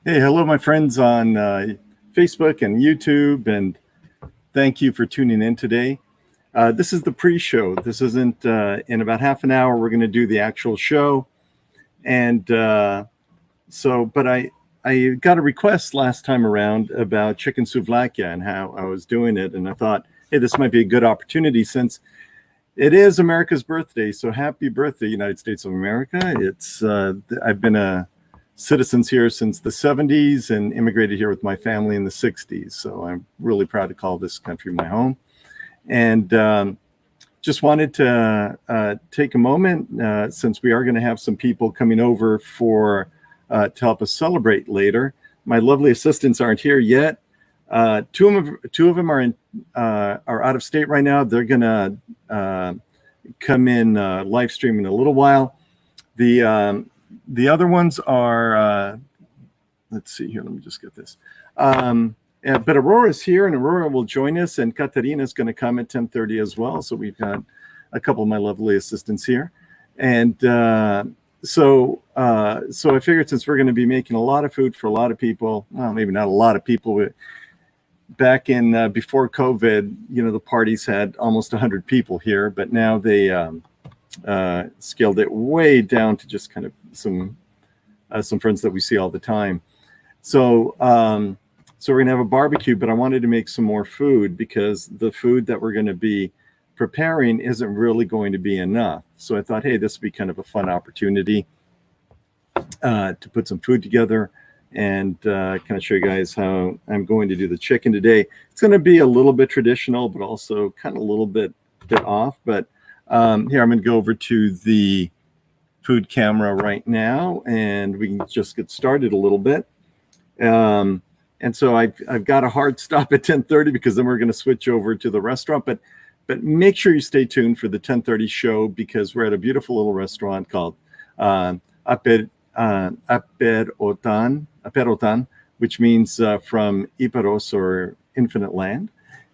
Hey, hello, my friends on Facebook and YouTube, and thank you for tuning in today. This is the pre-show. This isn't in about half an hour. We're going to do the actual show, and but I got a request last time around about chicken souvlakia and how I was doing it, and I thought, hey, this might be a good opportunity since it is America's birthday. So happy birthday, United States of America! It's I've been a citizens here since the 70s and immigrated here with my family in the 60s. So I'm really proud to call this country my home. And just wanted to take a moment since we are going to have some people coming over for to help us celebrate later. My lovely assistants aren't here yet. Two of them are out of state right now. They're going to come in live stream in a little while. The other ones are, let's see here. Let me just get this. But Aurora's here, and Aurora will join us, and Katarina is going to come at 10:30 as well. So we've got a couple of my lovely assistants here, and so I figured since we're going to be making a lot of food for a lot of people, well, maybe not a lot of people, but back in before COVID, the parties had almost 100 people here, but now they scaled it way down to just kind of some friends that we see all the time. So we're gonna have a barbecue, but I wanted to make some more food because the food that we're going to be preparing isn't really going to be enough. So I thought, hey, this would be kind of a fun opportunity to put some food together and kind of show you guys how I'm going to do the chicken today. It's going to be a little bit traditional, but also kind of a little bit off. But here, I'm going to go over to the food camera right now, and we can just get started a little bit. And so I've got a hard stop at 10:30 because then we're going to switch over to the restaurant. But make sure you stay tuned for the 10:30 show because we're at a beautiful little restaurant called Apειρωταν, which means from Epirus or infinite land.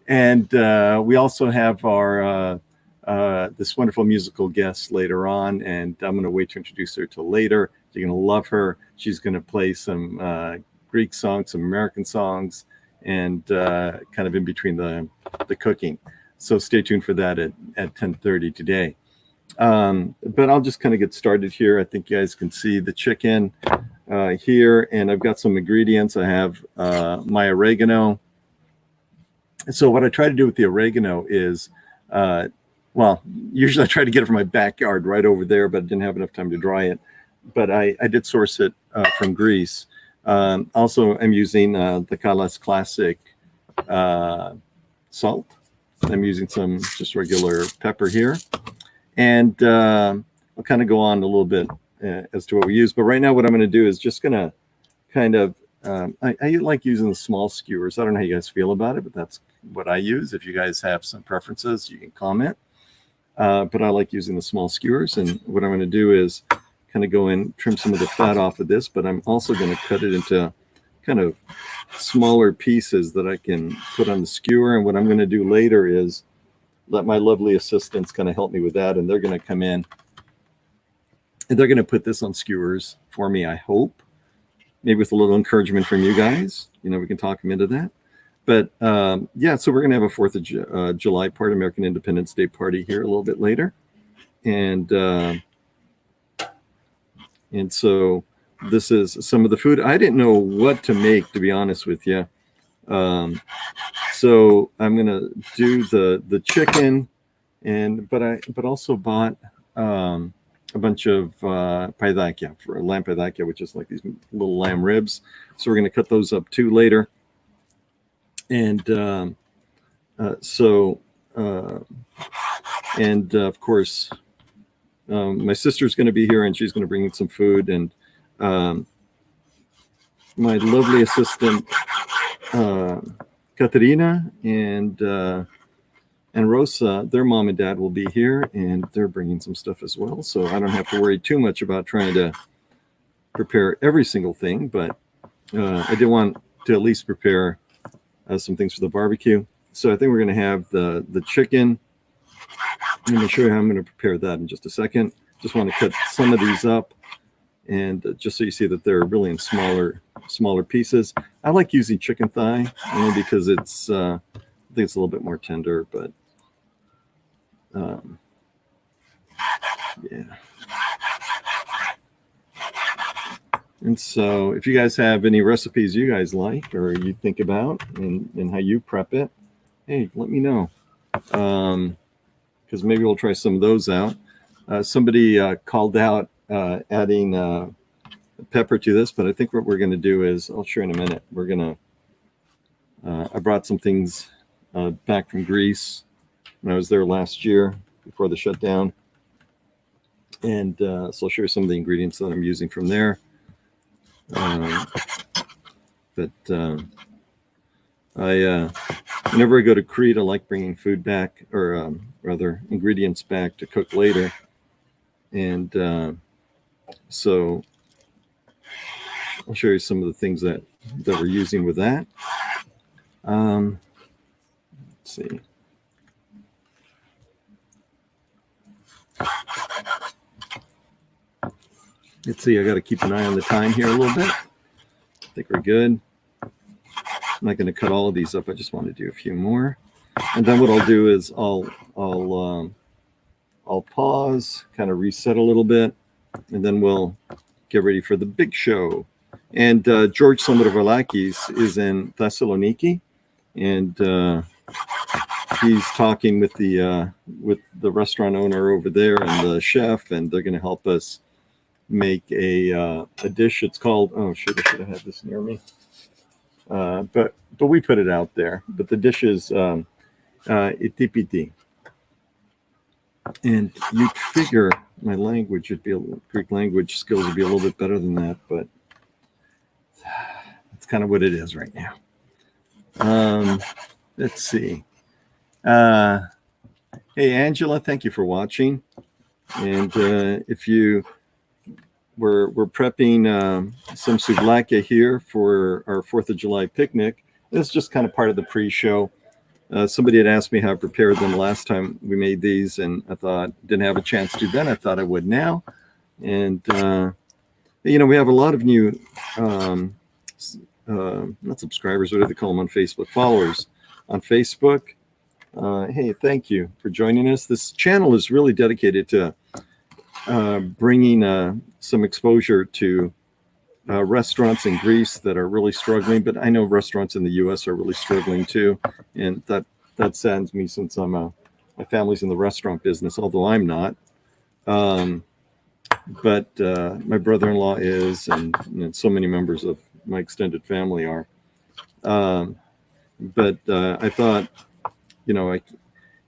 And we also have our this wonderful musical guest later on, and I'm going to wait to introduce her till later. You're going to love her. She's going to play some Greek songs, some American songs, and kind of in between the cooking. So stay tuned for that at 10:30 today. But I'll just kind of get started here. I think you guys can see the chicken here, and I've got some ingredients. I have my oregano. So what I try to do with the oregano is well, usually I try to get it from my backyard right over there, but I didn't have enough time to dry it. But I did source it from Greece. Also, I'm using the Kalas Classic salt. I'm using some just regular pepper here. And I'll kind of go on a little bit as to what we use. But right now what I'm going to do is just going to kind of, I like using the small skewers. I don't know how you guys feel about it, but that's what I use. If you guys have some preferences, you can comment. But I like using the small skewers. And what I'm going to do is kind of go in, trim some of the fat off of this, but I'm also going to cut it into kind of smaller pieces that I can put on the skewer. And what I'm going to do later is let my lovely assistants kind of help me with that. And they're going to come in and they're going to put this on skewers for me, I hope. Maybe with a little encouragement from you guys. We can talk them into that. But yeah, so we're going to have a 4th of July party, American Independence Day party here a little bit later. And so this is some of the food. I didn't know what to make, to be honest with you. So I'm going to do the chicken, but also bought a bunch of paidakia, for lamb paidakia, which is like these little lamb ribs. So we're going to cut those up too later. And of course, my sister's going to be here, and she's going to bring in some food. And my lovely assistant, Katarina and Rosa, their mom and dad will be here, and they're bringing some stuff as well. So I don't have to worry too much about trying to prepare every single thing, but I did want to at least prepare some things for the barbecue. So I think we're going to have the chicken. I'm going to show you how I'm going to prepare that in just a second. Just want to cut some of these up And just so you see that they're really in smaller pieces. I like using chicken thigh only because it's I think it's a little bit more tender, but yeah. And so if you guys have any recipes you guys like or you think about and how you prep it, hey, let me know. Because maybe we'll try some of those out. Somebody called out adding pepper to this, but I think what we're going to do is, I'll show you in a minute, we're going to, I brought some things back from Greece when I was there last year before the shutdown. And so I'll show you some of the ingredients that I'm using from there. Whenever I go to Crete, I like bringing food back, or rather ingredients back to cook later. And so I'll show you some of the things that we're using with that. Let's see. Let's see, I got to keep an eye on the time here a little bit. I think we're good. I'm not going to cut all of these up. I just want to do a few more. And then what I'll do is I'll pause, kind of reset a little bit, and then we'll get ready for the big show. And George Samodovalakis is in Thessaloniki, and he's talking with the restaurant owner over there and the chef, and they're going to help us make a dish. It's called, oh shoot, I should have had this near me. But we put it out there. But the dish is itipiti. And you'd figure my language would be Greek language skills would be a little bit better than that, but it's kind of what it is right now. Let's see. Hey Angela, thank you for watching. And if you we're prepping some souvlaki here for our 4th of July picnic. It's just kind of part of the pre-show. Somebody had asked me how I prepared them last time we made these, and I thought, didn't have a chance to then. I thought I would now. And, you know, we have a lot of new, not subscribers, what do they call them on Facebook? Followers on Facebook. Hey, thank you for joining us. This channel is really dedicated to bringing some exposure to restaurants in Greece that are really struggling, but I know restaurants in the U.S. are really struggling too, and that saddens me since my family's in the restaurant business, although I'm not. But my brother-in-law is, and so many members of my extended family are. But I thought, you know,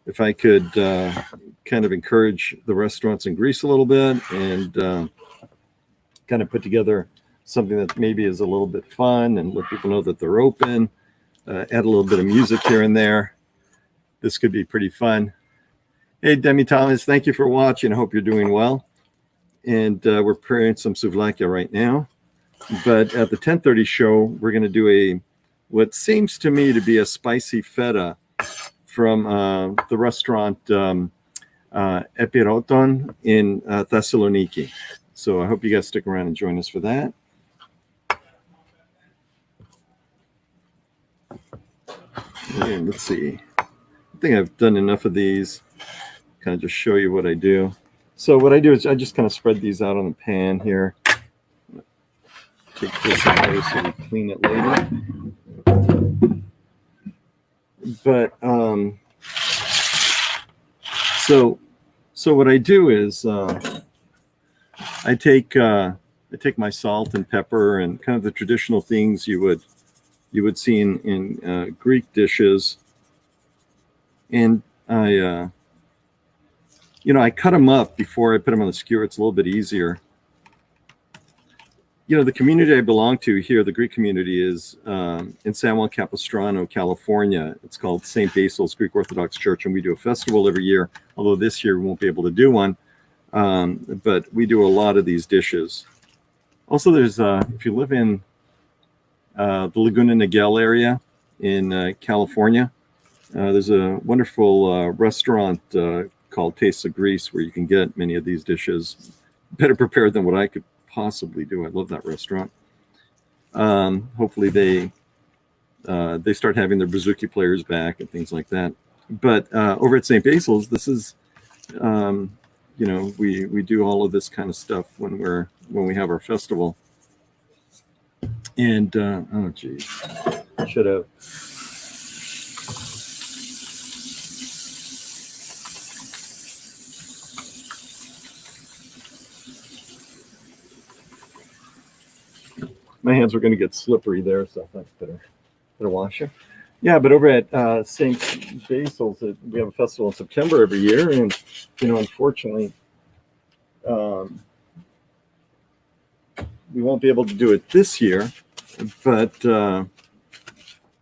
if I could kind of encourage the restaurants in Greece a little bit and kind of put together something that maybe is a little bit fun and let people know that they're open, add a little bit of music here and there. This could be pretty fun. Hey, Demi Thomas, thank you for watching. I hope you're doing well. And we're preparing some souvlaki right now. But at the 10:30 show, we're going to do what seems to me to be a spicy feta from the restaurant Epirus in Thessaloniki. So I hope you guys stick around and join us for that. And let's see. I think I've done enough of these. Kind of just show you what I do. So what I do is I just kind of spread these out on the pan here. Take this away so we clean it later. But so what I do is I take my salt and pepper and kind of the traditional things you would see in Greek dishes, and I cut them up before I put them on the skewer. It's a little bit easier. You know, the community I belong to here, the Greek community, is in San Juan Capistrano, California. It's called St. Basil's Greek Orthodox Church, and we do a festival every year, although this year we won't be able to do one. But we do a lot of these dishes. Also, there's, if you live in the Laguna Niguel area in California, there's a wonderful restaurant called Taste of Greece where you can get many of these dishes better prepared than what I could possibly do. I love that restaurant. Hopefully they start having their bouzouki players back and things like that. But over at St. Basil's, this is, we do all of this kind of stuff when we have our festival. And oh geez, should have. My hands were going to get slippery there, so I thought better wash it. Yeah, but over at St. Basil's, we have a festival in September every year, and unfortunately, we won't be able to do it this year. But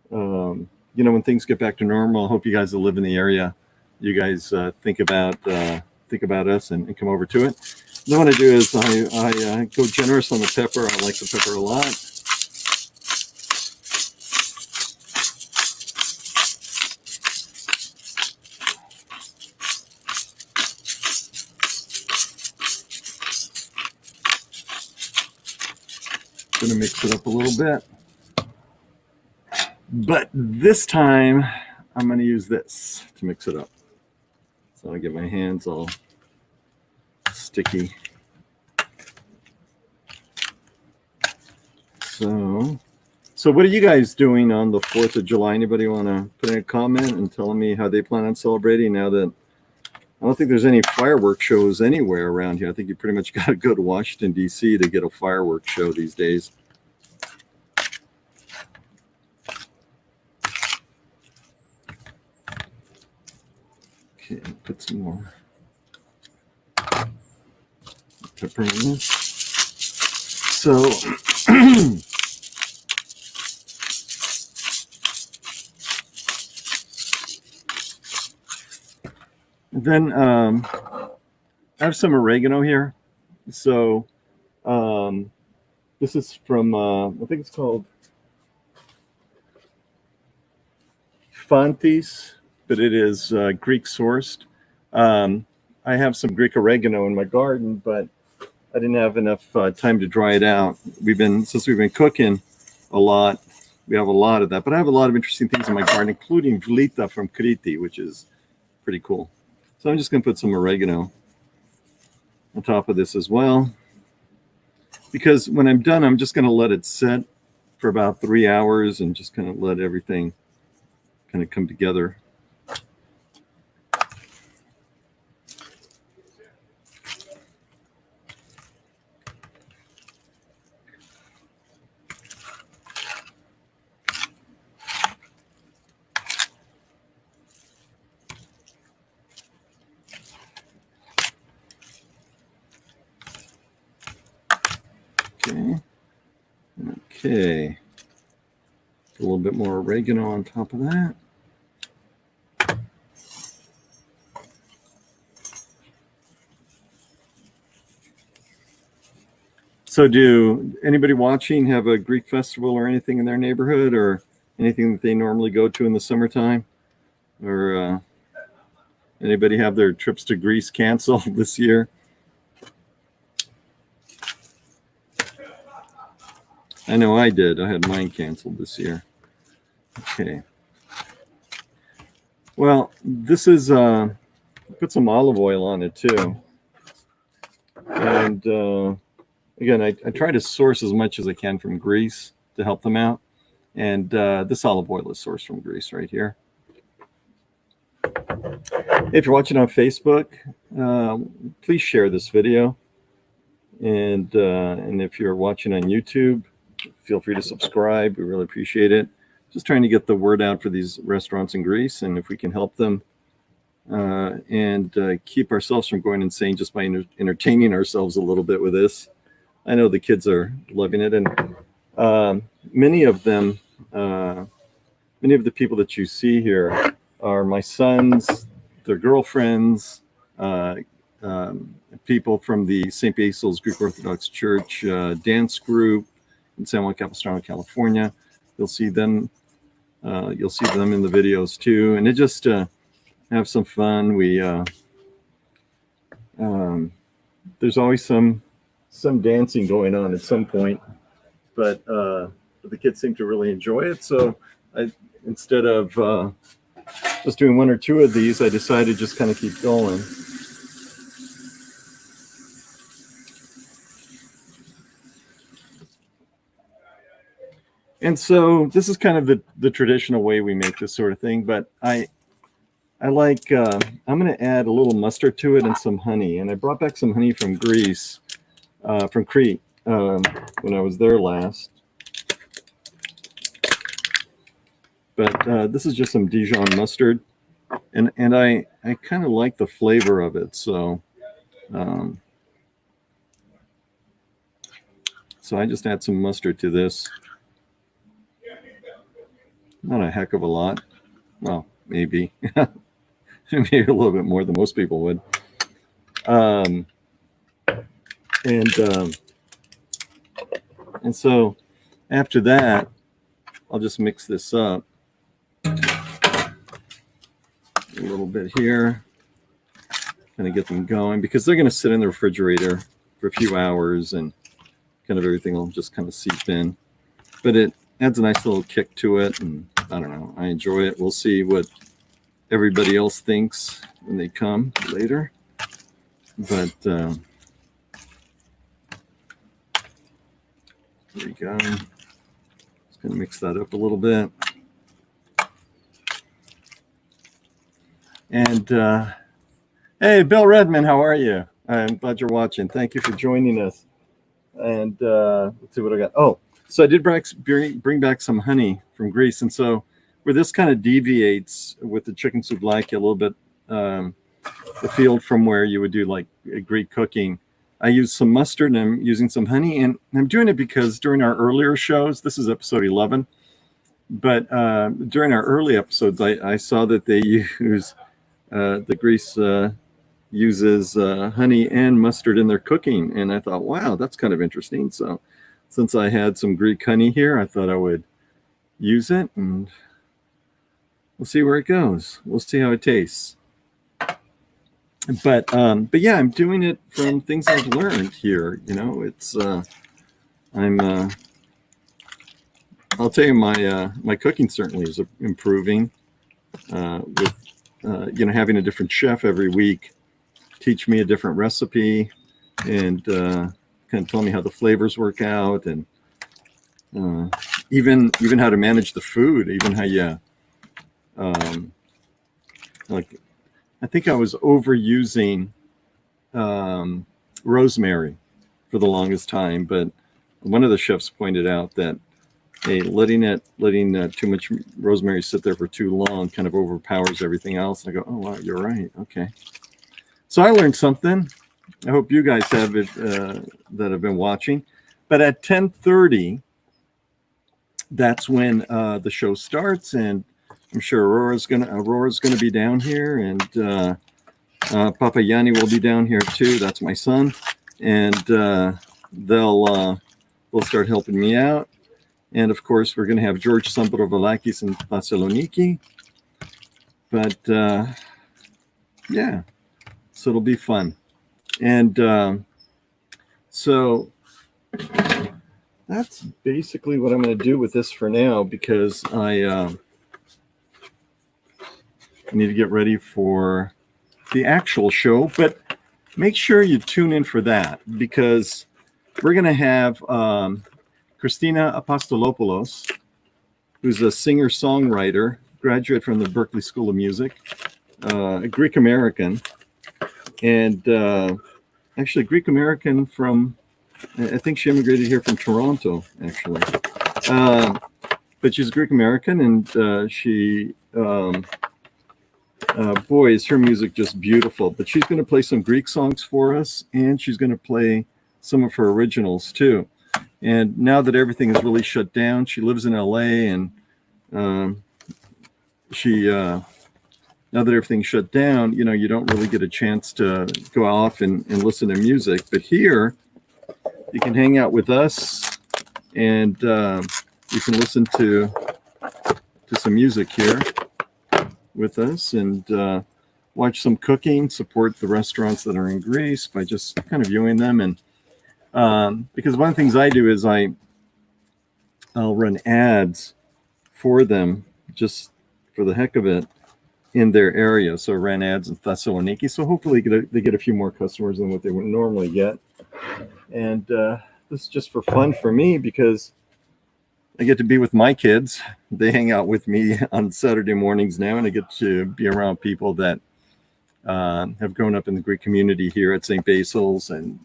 when things get back to normal, I hope you guys that live in the area, you guys think about us and come over to it. What I do is I go generous on the pepper. I like the pepper a lot. Gonna mix it up a little bit. But this time I'm gonna use this to mix it up. So I get my hands all sticky. So what are you guys doing on the 4th of July? Anybody want to put in a comment and tell me how they plan on celebrating now that I don't think there's any fireworks shows anywhere around here. I think you pretty much got to go to Washington, D.C. to get a fireworks show these days. Okay, put some more pepper in this. So then I have some oregano here. So this is from I think it's called Fantis, but it is Greek sourced. I have some Greek oregano in my garden, but I didn't have enough time to dry it out. Since we've been cooking a lot, we have a lot of that. But I have a lot of interesting things in my garden, including Vlita from Kriti, which is pretty cool. So I'm just going to put some oregano on top of this as well. Because when I'm done, I'm just going to let it set for about 3 hours and just kind of let everything kind of come together. Okay, a little bit more oregano on top of that. So do anybody watching have a Greek festival or anything in their neighborhood, or anything that they normally go to in the summertime? Or anybody have their trips to Greece canceled this year? I know I did. I had mine canceled this year. Okay. Well, this is, put some olive oil on it too. And again, I try to source as much as I can from Greece to help them out. And this olive oil is sourced from Greece right here. If you're watching on Facebook, please share this video. And if you're watching on YouTube, feel free to subscribe. We really appreciate it. Just trying to get the word out for these restaurants in Greece, and if we can help them and keep ourselves from going insane just by entertaining ourselves a little bit with this. I know the kids are loving it, and many of the people that you see here are my sons, their girlfriends, people from the St. Basil's Greek Orthodox Church dance group in San Juan Capistrano, California. You'll see them. You'll see them in the videos too, and it just have some fun. We there's always some some dancing going on at some point, but the kids seem to really enjoy it. So instead of just doing one or two of these, I decided to just kind of keep going. And so this is kind of the traditional way we make this sort of thing, but I like, I'm going to add a little mustard to it and some honey. And I brought back some honey from Greece, from Crete, when I was there last. But this is just some Dijon mustard. And I kind of like the flavor of it. So, so I just add some mustard to this. Not a heck of a lot. Well, maybe. Maybe a little bit more than most people would. And so after that, I'll just mix this up. A little bit here. Kind of get them going because they're going to sit in the refrigerator for a few hours and kind of everything will just kind of seep in. But it adds a nice little kick to it, and I don't know, I enjoy it. We'll see what everybody else thinks when they come later. But here we go. Just gonna mix that up a little bit. And hey, Bill Redman, how are you? I'm glad you're watching. Thank you for joining us. And let's see what I got. Oh, so I did bring back some honey from Greece. And so where this kind of deviates with the chicken souvlaki a little bit, the field from where you would do like Greek cooking, I used some mustard and I'm using some honey. And I'm doing it because during our earlier shows, this is episode 11, but during our early episodes, I saw that they use, the Greece uses honey and mustard in their cooking. And I thought, wow, that's kind of interesting. So since I had some Greek honey here, I thought I would use it and we'll see where it goes. We'll see how it tastes. But yeah, I'm doing it from things I've learned here. You know, it's I'll tell you, my cooking certainly is improving with you know, having a different chef every week teach me a different recipe and kind of tell me how the flavors work out, and even how to manage the food, even how you like, I think I was overusing rosemary for the longest time, but one of the chefs pointed out that hey, letting too much rosemary sit there for too long kind of overpowers everything else. I go, oh wow, you're right. Okay, so I learned something. I hope you guys have it that have been watching. But at 10:30, that's when the show starts, and I'm sure Aurora's gonna be down here, and Papa Yanni will be down here too. That's my son, and they'll start helping me out. And of course, we're gonna have George Samprovallakis in Thessaloniki. But yeah, so it'll be fun. And so that's basically what I'm going to do with this for now, because I need to get ready for the actual show. But make sure you tune in for that, because we're going to have Christina Apostolopoulos, who's a singer-songwriter, graduate from the Berklee School of Music, a Greek American, and actually Greek American from, I think she immigrated here from Toronto, actually. But she's Greek American, and she, boy, is her music just beautiful. But she's going to play some Greek songs for us, and she's going to play some of her originals too. And now that everything is really shut down, she lives in LA, and now that everything's shut down, you know, you don't really get a chance to go off and listen to music. But here, you can hang out with us, and you can listen to some music here with us, and watch some cooking, support the restaurants that are in Greece by just kind of viewing them. And Because one of the things I do is I'll run ads for them just for the heck of it in their area. So I ran ads in Thessaloniki. So hopefully they get a few more customers than what they would normally get. And this is just for fun for me because I get to be with my kids. They hang out with me on Saturday mornings now, and I get to be around people that have grown up in the Greek community here at St. Basil's and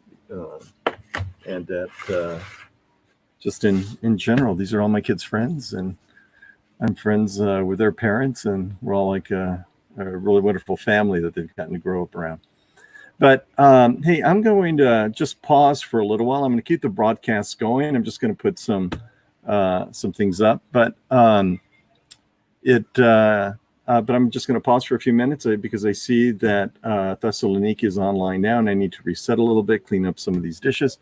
at just in general. These are all my kids' friends, and I'm friends with their parents, and we're all like a really wonderful family that they've gotten to grow up around. But hey, I'm going to just pause for a little while. I'm going to keep the broadcast going. I'm just going to put some things up, but I'm just going to pause for a few minutes because I see that Thessaloniki is online now, and I need to reset a little bit, clean up some of these dishes.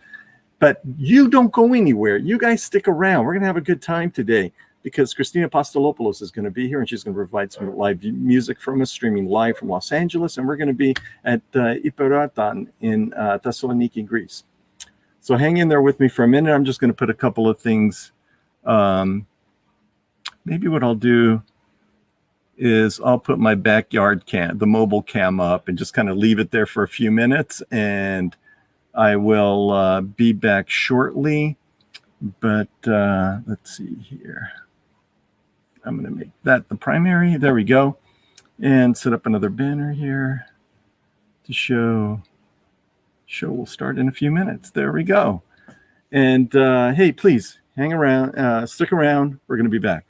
But you don't go anywhere. You guys stick around. We're going to have a good time today because Christina Apostolopoulos is going to be here, and she's going to provide some live music from us, streaming live from Los Angeles, and we're going to be at Epirus in Thessaloniki, Greece. So hang in there with me for a minute. I'm just going to put a couple of things. Maybe what I'll do is I'll put my backyard cam, the mobile cam up, and just kind of leave it there for a few minutes, and I will be back shortly. But let's see here. I'm going to make that the primary. There we go. And set up another banner here to show. Show will start in a few minutes. There we go. And hey, please hang around, stick around. We're going to be back.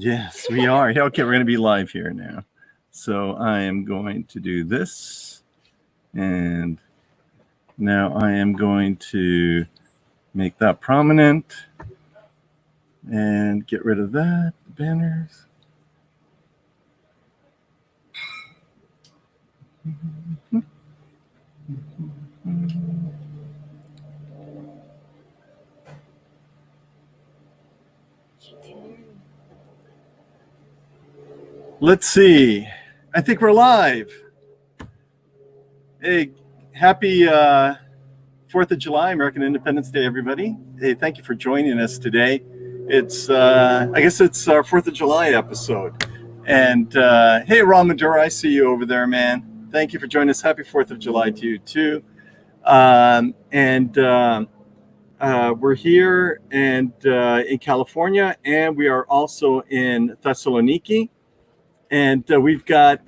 Yes, we are. Okay, we're going to be live here now. So I am going to do this. And now I am going to make that prominent and get rid of that, the banners. Let's see. I think we're live. Hey, happy 4th of July, American Independence Day, everybody. Hey, thank you for joining us today. It's, I guess it's our 4th of July episode. And hey, Ron Madura, I see you over there, man. Thank you for joining us. Happy 4th of July to you, too. We're here and in California, and we are also in Thessaloniki. And we're at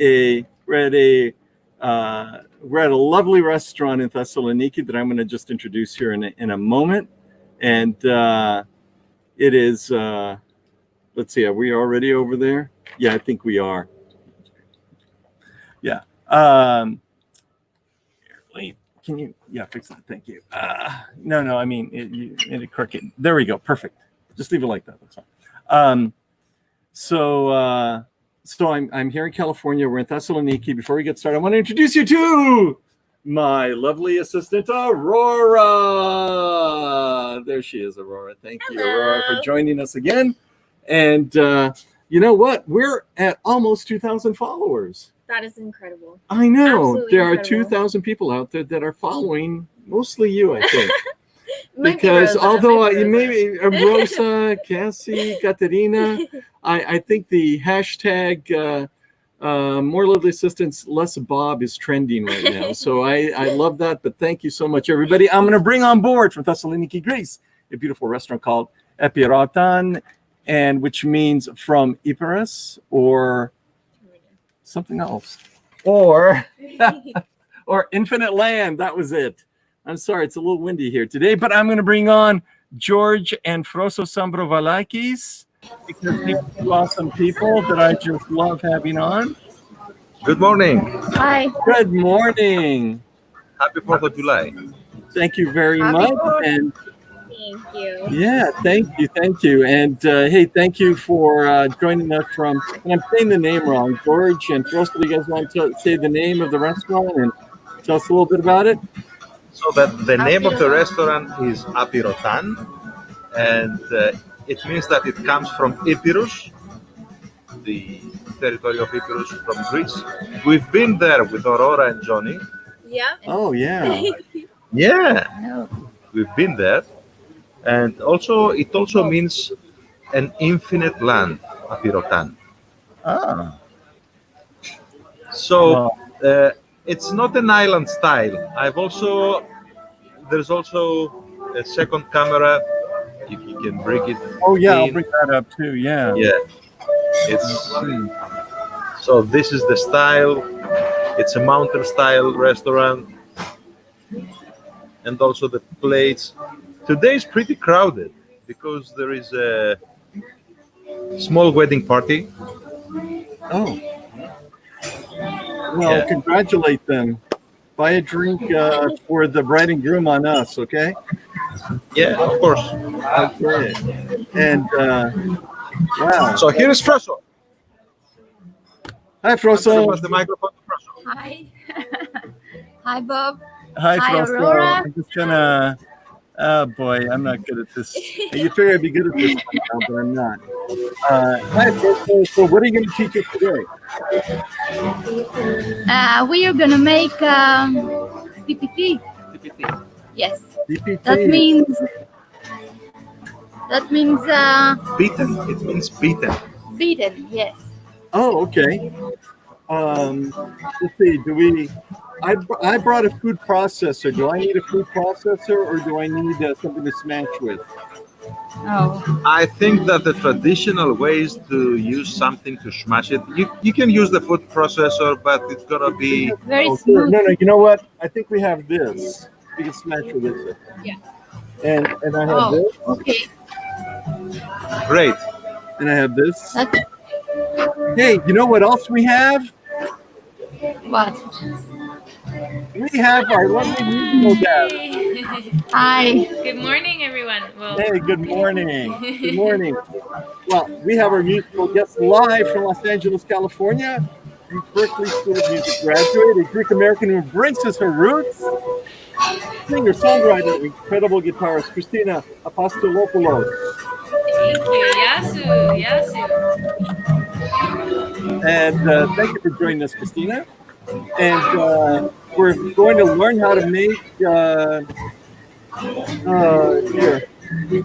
a lovely restaurant in Thessaloniki that I'm going to just introduce here in a moment. And it is, let's see, are we already over there? Yeah, I think we are. Yeah. Can you, fix that? Thank you. No, I mean, it crooked. There we go. Perfect. Just leave it like that. That's fine. So I'm here in California. We're in Thessaloniki. Before we get started, I want to introduce you to my lovely assistant, Aurora. There she is, Aurora. Thank you, Aurora, for joining us again. And you know what? We're at almost 2,000 followers. That is incredible. I know. Absolutely there incredible. are 2,000 people out there that are following, mostly you, I think. Might be Because Rosa, although might be Rosa. maybe Rosa, Cassie, Katerina, I think the hashtag more lovely assistants, less Bob is trending right now. So I love that. But thank you so much, everybody. I'm going to bring on board from Thessaloniki, Greece, a beautiful restaurant called Epirus, and which means from Epirus or something else, or infinite land. That was it. I'm sorry, it's a little windy here today, but I'm going to bring on George and Froso Sambrovalakis, because these are two awesome people that I just love having on. Good morning. Hi. Good morning. Happy 4th of July. Thank you very Happy much. 4th. And Thank you. yeah, thank you. And hey, thank you for joining us from, and I'm saying the name wrong, George and Froso, do you guys want to say the name of the restaurant and tell us a little bit about it? So that the name of the restaurant is Απειρωταν, and it means that it comes from Epirus, the territory of Epirus from Greece. We've been there with Aurora and Johnny. Yeah. Oh, yeah. Yeah, we've been there. And also, it also means an infinite land, Απειρωταν. Ah. So it's not an island style. There's also a second camera, if you can bring it. Oh, yeah, I'll in. bring that up too, yeah. Yeah, so this is the style. It's a mountain style restaurant, and also the plates. Today is pretty crowded because there is a small wedding party. Oh. Well, Yeah. congratulate them. Buy a drink for the bride and groom on us, okay? Yeah, of course. Okay. And wow. So here is Froso. Hi, Froso. Pass the microphone to Froso. Hi. Hi, Bob. Hi, Hi, Froso. Aurora. I'm just gonna. Oh boy, I'm not good at this. You figure I'd be good at this now, but I'm not. Hi, Froso. So, what are you going to teach us today? We are gonna make PPT. Yes. DPT. That means. Beaten. It means beaten. Beaten. Yes. Oh, okay. Let's see. I brought a food processor. Do I need a food processor, or do I need something to smash with? Oh. I think that the traditional way is to use something to smash it. You can use the food processor, but it's gonna be Very Oh, sure. smooth. No, you know what? I think we have this. We can smash with this. Yeah. And I have Oh. this. Okay. great. and I have this. That's Hey, you know what else we have? what? We have our lovely musical guest. Hi. Good morning, everyone. Well, Hey, good morning. Good morning. Well, we have our musical guest live from Los Angeles, California. Berkeley School of Music graduate, a Greek American who embraces her roots. Singer, songwriter, incredible guitarist, Christina Apostolopoulos. Thank you, Yasu. And thank you for joining us, Christina. And we're going to learn how to make. Here,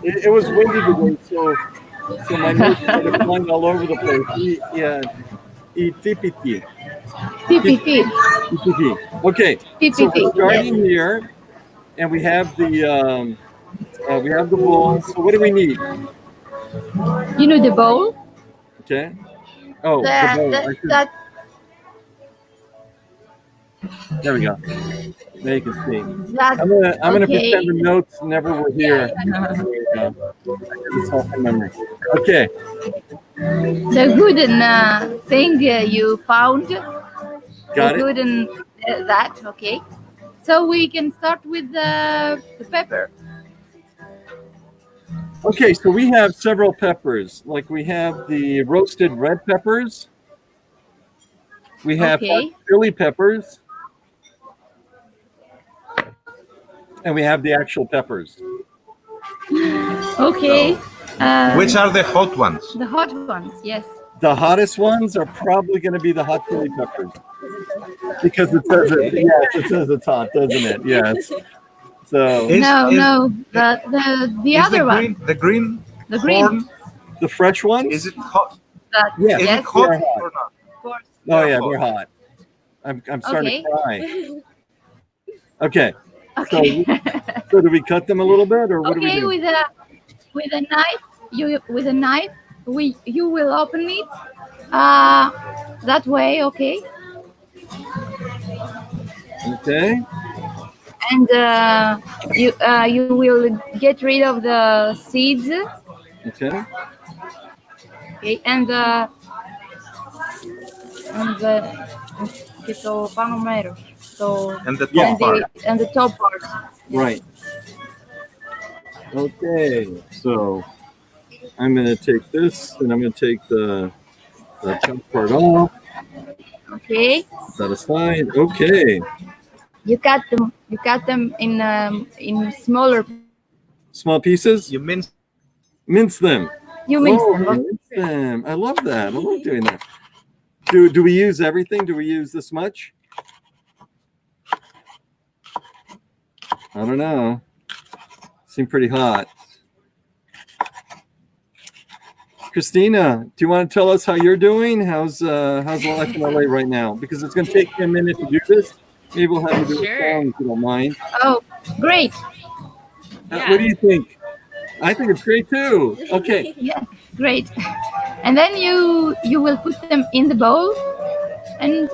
it was windy today, so my notes are flying all over the place. TPT. PPP. Okay, so we're PPP. starting here, and we have the bowl. So what do we need? You know the bowl? Okay. Oh, the bowl. That There we go. Now you can see. that I'm gonna okay. pretend the notes never were here. There we go. It's all from memory. Okay. The wooden thing you found. Got it. Wooden that okay. So we can start with the pepper. Okay, so we have several peppers. Like we have the roasted red peppers. We have Okay. chili peppers. And we have the actual peppers. Okay. Which are the hot ones? The hot ones? Yes. The hottest ones are probably going to be the hot chili peppers. Because it says it. Yes, it says it's hot, doesn't it? Yes. So No. The is other one. The green The green. corn, the fresh ones? is it hot? That, Yeah. Is yes. it hot They're hot. or not? Of course. Oh yeah, They're they're hot. I'm starting to cry. Okay. Okay. So do we cut them a little bit, or what do we Okay. do? With a knife, you will open it. That way. Okay. Okay. And you will get rid of the seeds. Okay. Okay. And και το πάνω μέρος. And the top part. And the top part. Right. Okay. So I'm going to take this, and I'm going to take the top part off. Okay. Set aside. Okay. You cut them in smaller. Small pieces. You mince Mince them. You mince Oh, them. mince them. I love that. I love doing that. Do we use everything? Do we use this much? I don't know. Seem pretty hot. Christina, do you want to tell us how you're doing? How's life in LA right now? Because it's going to take me a minute to do this. Maybe we'll have you do it long if you don't mind. Oh, great. Yeah. What do you think? I think it's great too. Okay. Yeah, great. And then you will put them in the bowl and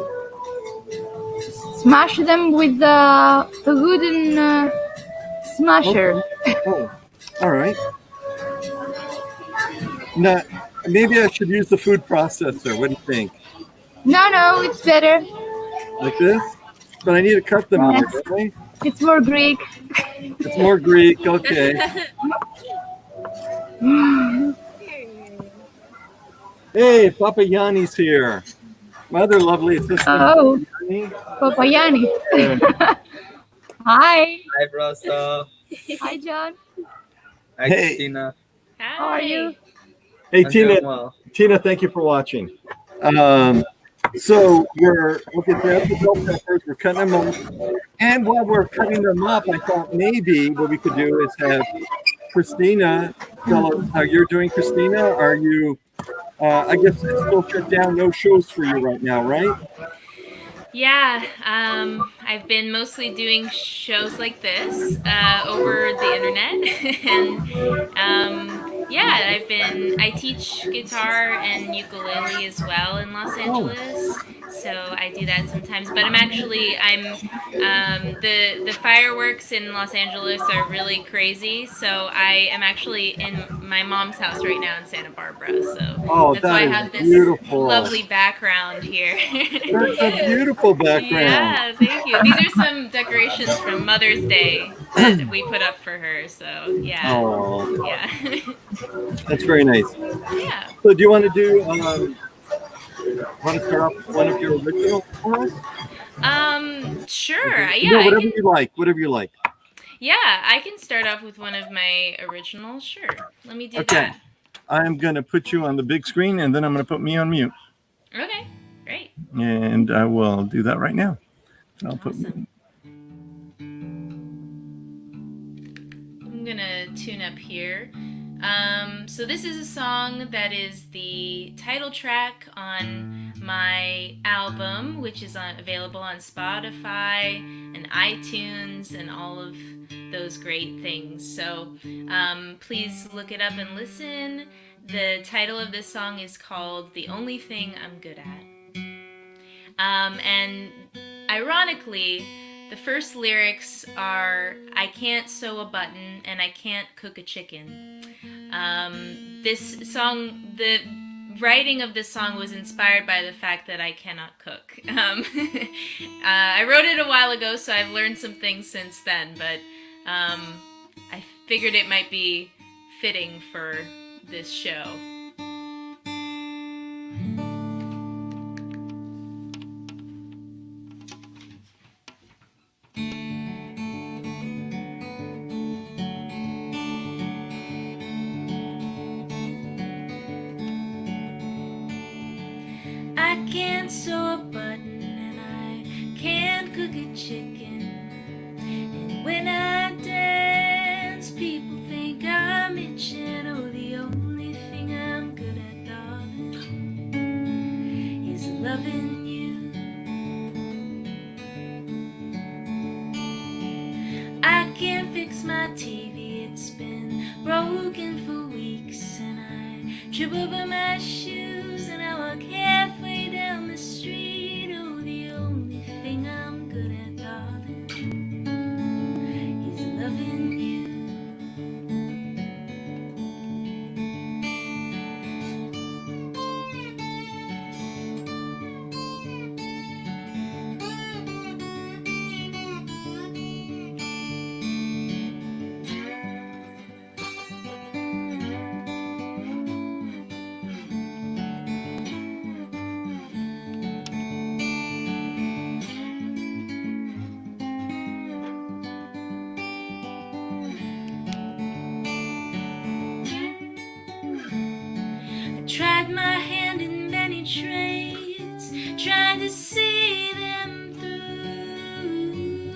smash them with the wooden smasher. Oh, all right. Now, maybe I should use the food processor. What do you think? No, it's better. Like this? But I need to cut them more, Yes. don't I? It's more Greek. It's more Greek. Okay. Hey, Papa Yanni's here. My other lovely assistant. Oh, Yanni. Papayani. Hi. Hi, Rosa. Hi, John. Hi, Hey. Christina. How are you? Hey, I'm Tina. doing well. Tina, thank you for watching. So we're looking at the bell peppers. We're cutting them up. And while we're cutting them up, I thought maybe what we could do is have Christina tell us how you're doing. Christina, are you? I guess it's still shut down. No shows for you right now, right? Yeah, I've been mostly doing shows like this over the internet, and yeah, I teach guitar and ukulele as well in Los Angeles. so I do that sometimes. But I'm the fireworks in Los Angeles are really crazy. So I am actually in my mom's house right now in Santa Barbara. So Oh, that's why I that have is this beautiful. lovely background here. That's a beautiful background. Yeah, thank you. These are some decorations from Mother's Day that we put up for her. So yeah, Oh, yeah, that's very nice. yeah. So, do you want to do? Want to start off with one of your originals for us? Sure. No, Yeah, I whatever can. you like. Whatever you like. Yeah, I can start off with one of my originals. Sure. Let me do Okay. that. I'm going to put you on the big screen, and then I'm going to put me on mute. Okay. Great. And I will do that right now. I'll put. Awesome. I'm gonna tune up here. So this is a song that is the title track on my album, which is available on Spotify and iTunes and all of those great things. So please look it up and listen. The title of this song is called "The Only Thing I'm Good At." And ironically, the first lyrics are, "I can't sew a button and I can't cook a chicken." This song, the writing of this song was inspired by the fact that I cannot cook. I wrote it a while ago, so I've learned some things since then, but I figured it might be fitting for this show. I can't sew a button and I can't cook a chicken. And when I dance, people think I'm itching. Oh, the only thing I'm good at, darling, is loving you. I can't fix my TV, it's been broken for weeks. And I trip over my shoes and I walk halfway down the street. Oh, the only thing I'm good at, darling, is loving you. Tried my hand in many trades, trying to see them through.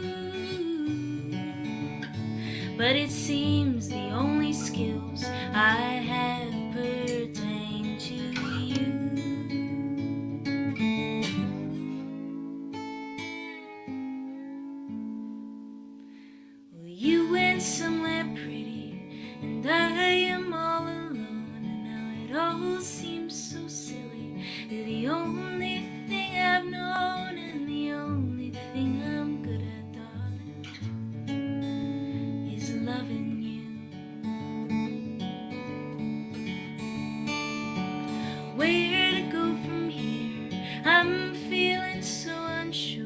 But it seems the only skills I have pertain to you. Well, you went somewhere pretty, and I am all alone, and now it all seems so silly. You're the only thing I've known, and the only thing I'm good at, darling, is loving you. Where to go from here? I'm feeling so unsure.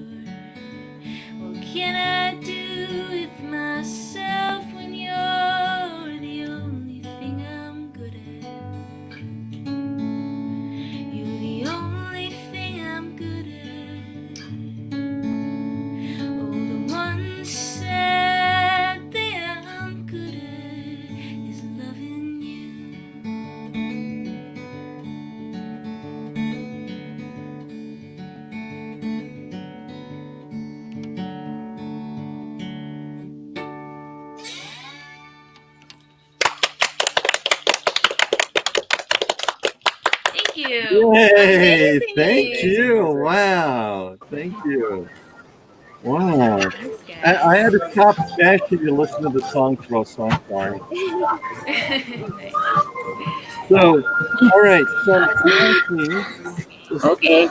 What can I do with myself when you're the only thing I'm good at? You're the only thing I'm good at. Oh, the one sad thing I'm good at is loving you. Thank you. Yay! Amazing. Thank you. Wow. Thank you. Wow. Thanks, guys. I had to stop smashing to listen to the song for us, so I'm sorry. Nice. So, all right. So, Okay.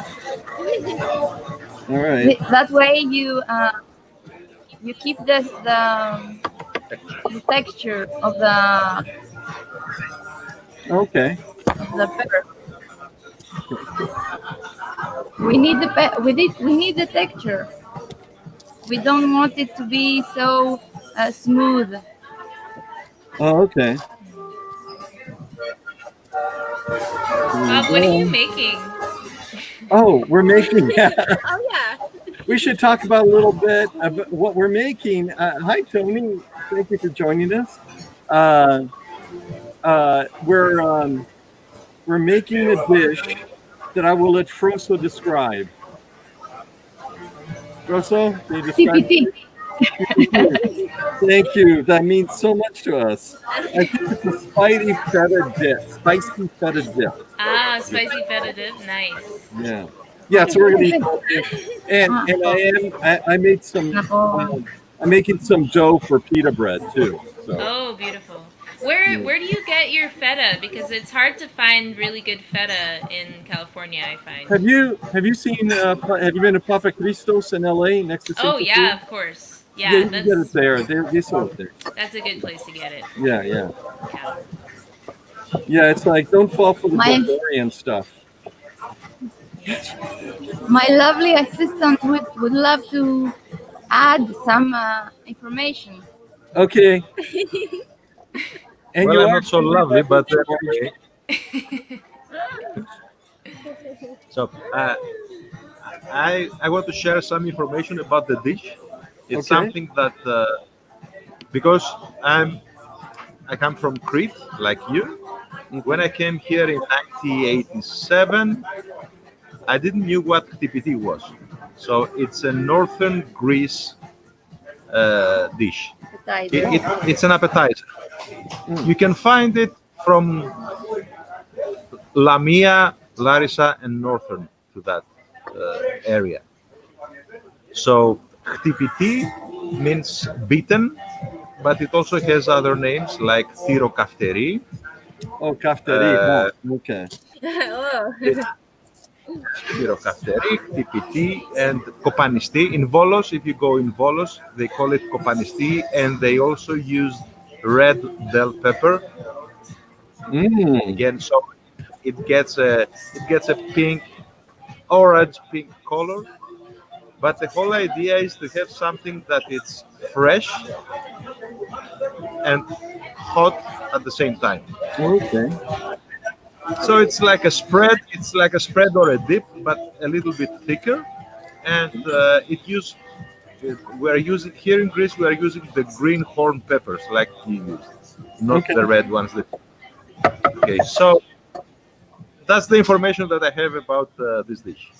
All right. That way you keep the texture of Okay. the pepper. We need we need the texture. We don't want it to be so smooth. Oh, okay. Bob, what are you making? Oh, we're making. Oh yeah. We should talk about a little bit about what we're making. Hi, Tony. Thank you for joining us. We're making a dish that I will let Froso describe. Froso, can you describe? TPT. Thank you. That means so much to us. I think it's a spicy feta dip. Ah, spicy feta dip. Nice. Yeah. Yeah, so we're gonna eat and I made some I'm making some dough for pita bread too. So Oh, beautiful. Where do you get your feta? Because it's hard to find really good feta in California, I find. have you seen have you been to Papa Cristos in LA next to Oh St. yeah, of course. Yeah, Yeah, you can get it there. They sell it there. that's a good place to get it. Yeah. Yeah. Yeah, it's like don't fall for the My- Bulgarian stuff. My lovely assistant would love to add some information. Okay. And Well, you I'm are not so lovely, but anyway. So I want to share some information about the dish. It's Okay. something that because I come from Crete, like you. When I came here in 1987, I didn't knew what TPT was. So it's a northern Greece dish. It's an appetizer. You can find it from Lamia, Larissa, and northern to that area. So TPT means beaten, but it also has other names like Thyrokafteri, Oh, cafeteria. Okay. Oh. Pyrokafterik, TPT, and Kopanisti. In Volos, if you go in Volos, they call it Kopanisti, and they also use red bell pepper. Again, so it gets a orange pink color. But the whole idea is to have something that it's fresh and hot at the same time. Okay. So it's like a spread. It's like a spread or a dip, but a little bit thicker. And we're using here in Greece. We are using the green horn peppers, like you used, not the red ones. Okay, so that's the information that I have about this dish.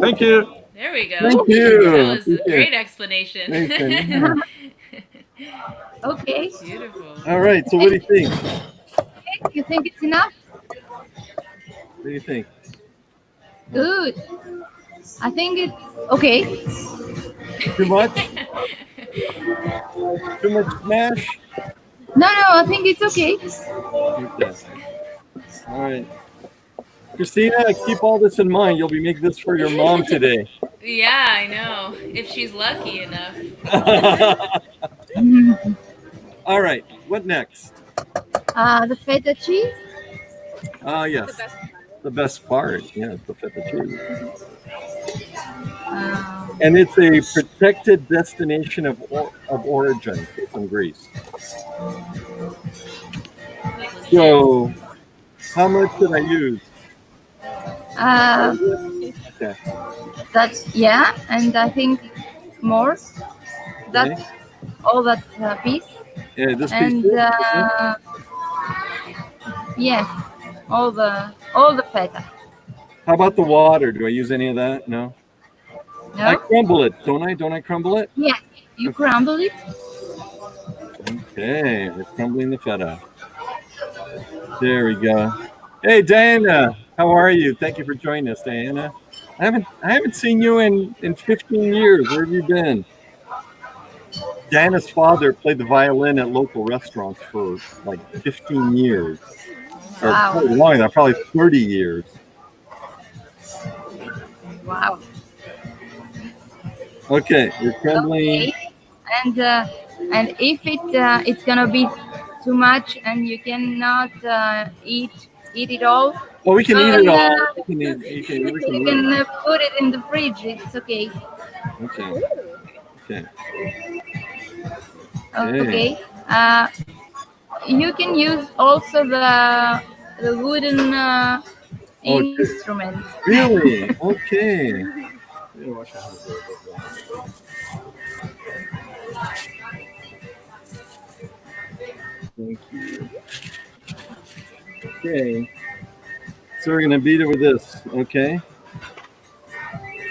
Thank you. There we go. Thank you. That was a Thank you. great explanation. Okay. Beautiful. All right. So what do you think? You think it's enough? What do you think? Good. I think it's okay. Too much? Too much mash? No, I think it's okay. Okay. All right. Christina, keep all this in mind. You'll be making this for your mom today. Yeah, I know. If she's lucky enough. All right. What next? The feta cheese. Yes. The best part. Yeah, the feta cheese. And it's a protected destination of origin from Greece. So, how much did I use? Okay. That's and I think more. That's all that piece. Yeah, this And piece. yes, all the feta. How about the water? Do I use any of that? No. I No. crumble it, don't I? Don't I crumble it? Yes, you crumble it. Okay, we're crumbling the feta. There we go. Hey, Diana, how are you? Thank you for joining us, Diana. I haven't seen you in 15 years. Where have you been? Diana's father played the violin at local restaurants for like 15 years. Or Wow. probably longer than that, probably 30 years. Wow. Okay, you're trembling. Okay. And if it's gonna be too much and you cannot eat it all, Oh, we can eat it then, all. We can eat. We can you eat it can all. put it in the fridge. It's okay. Okay. Okay. Okay. You can use also the wooden Oh, instrument. really? Okay. Thank you. Okay. So we're gonna beat it with this. Okay.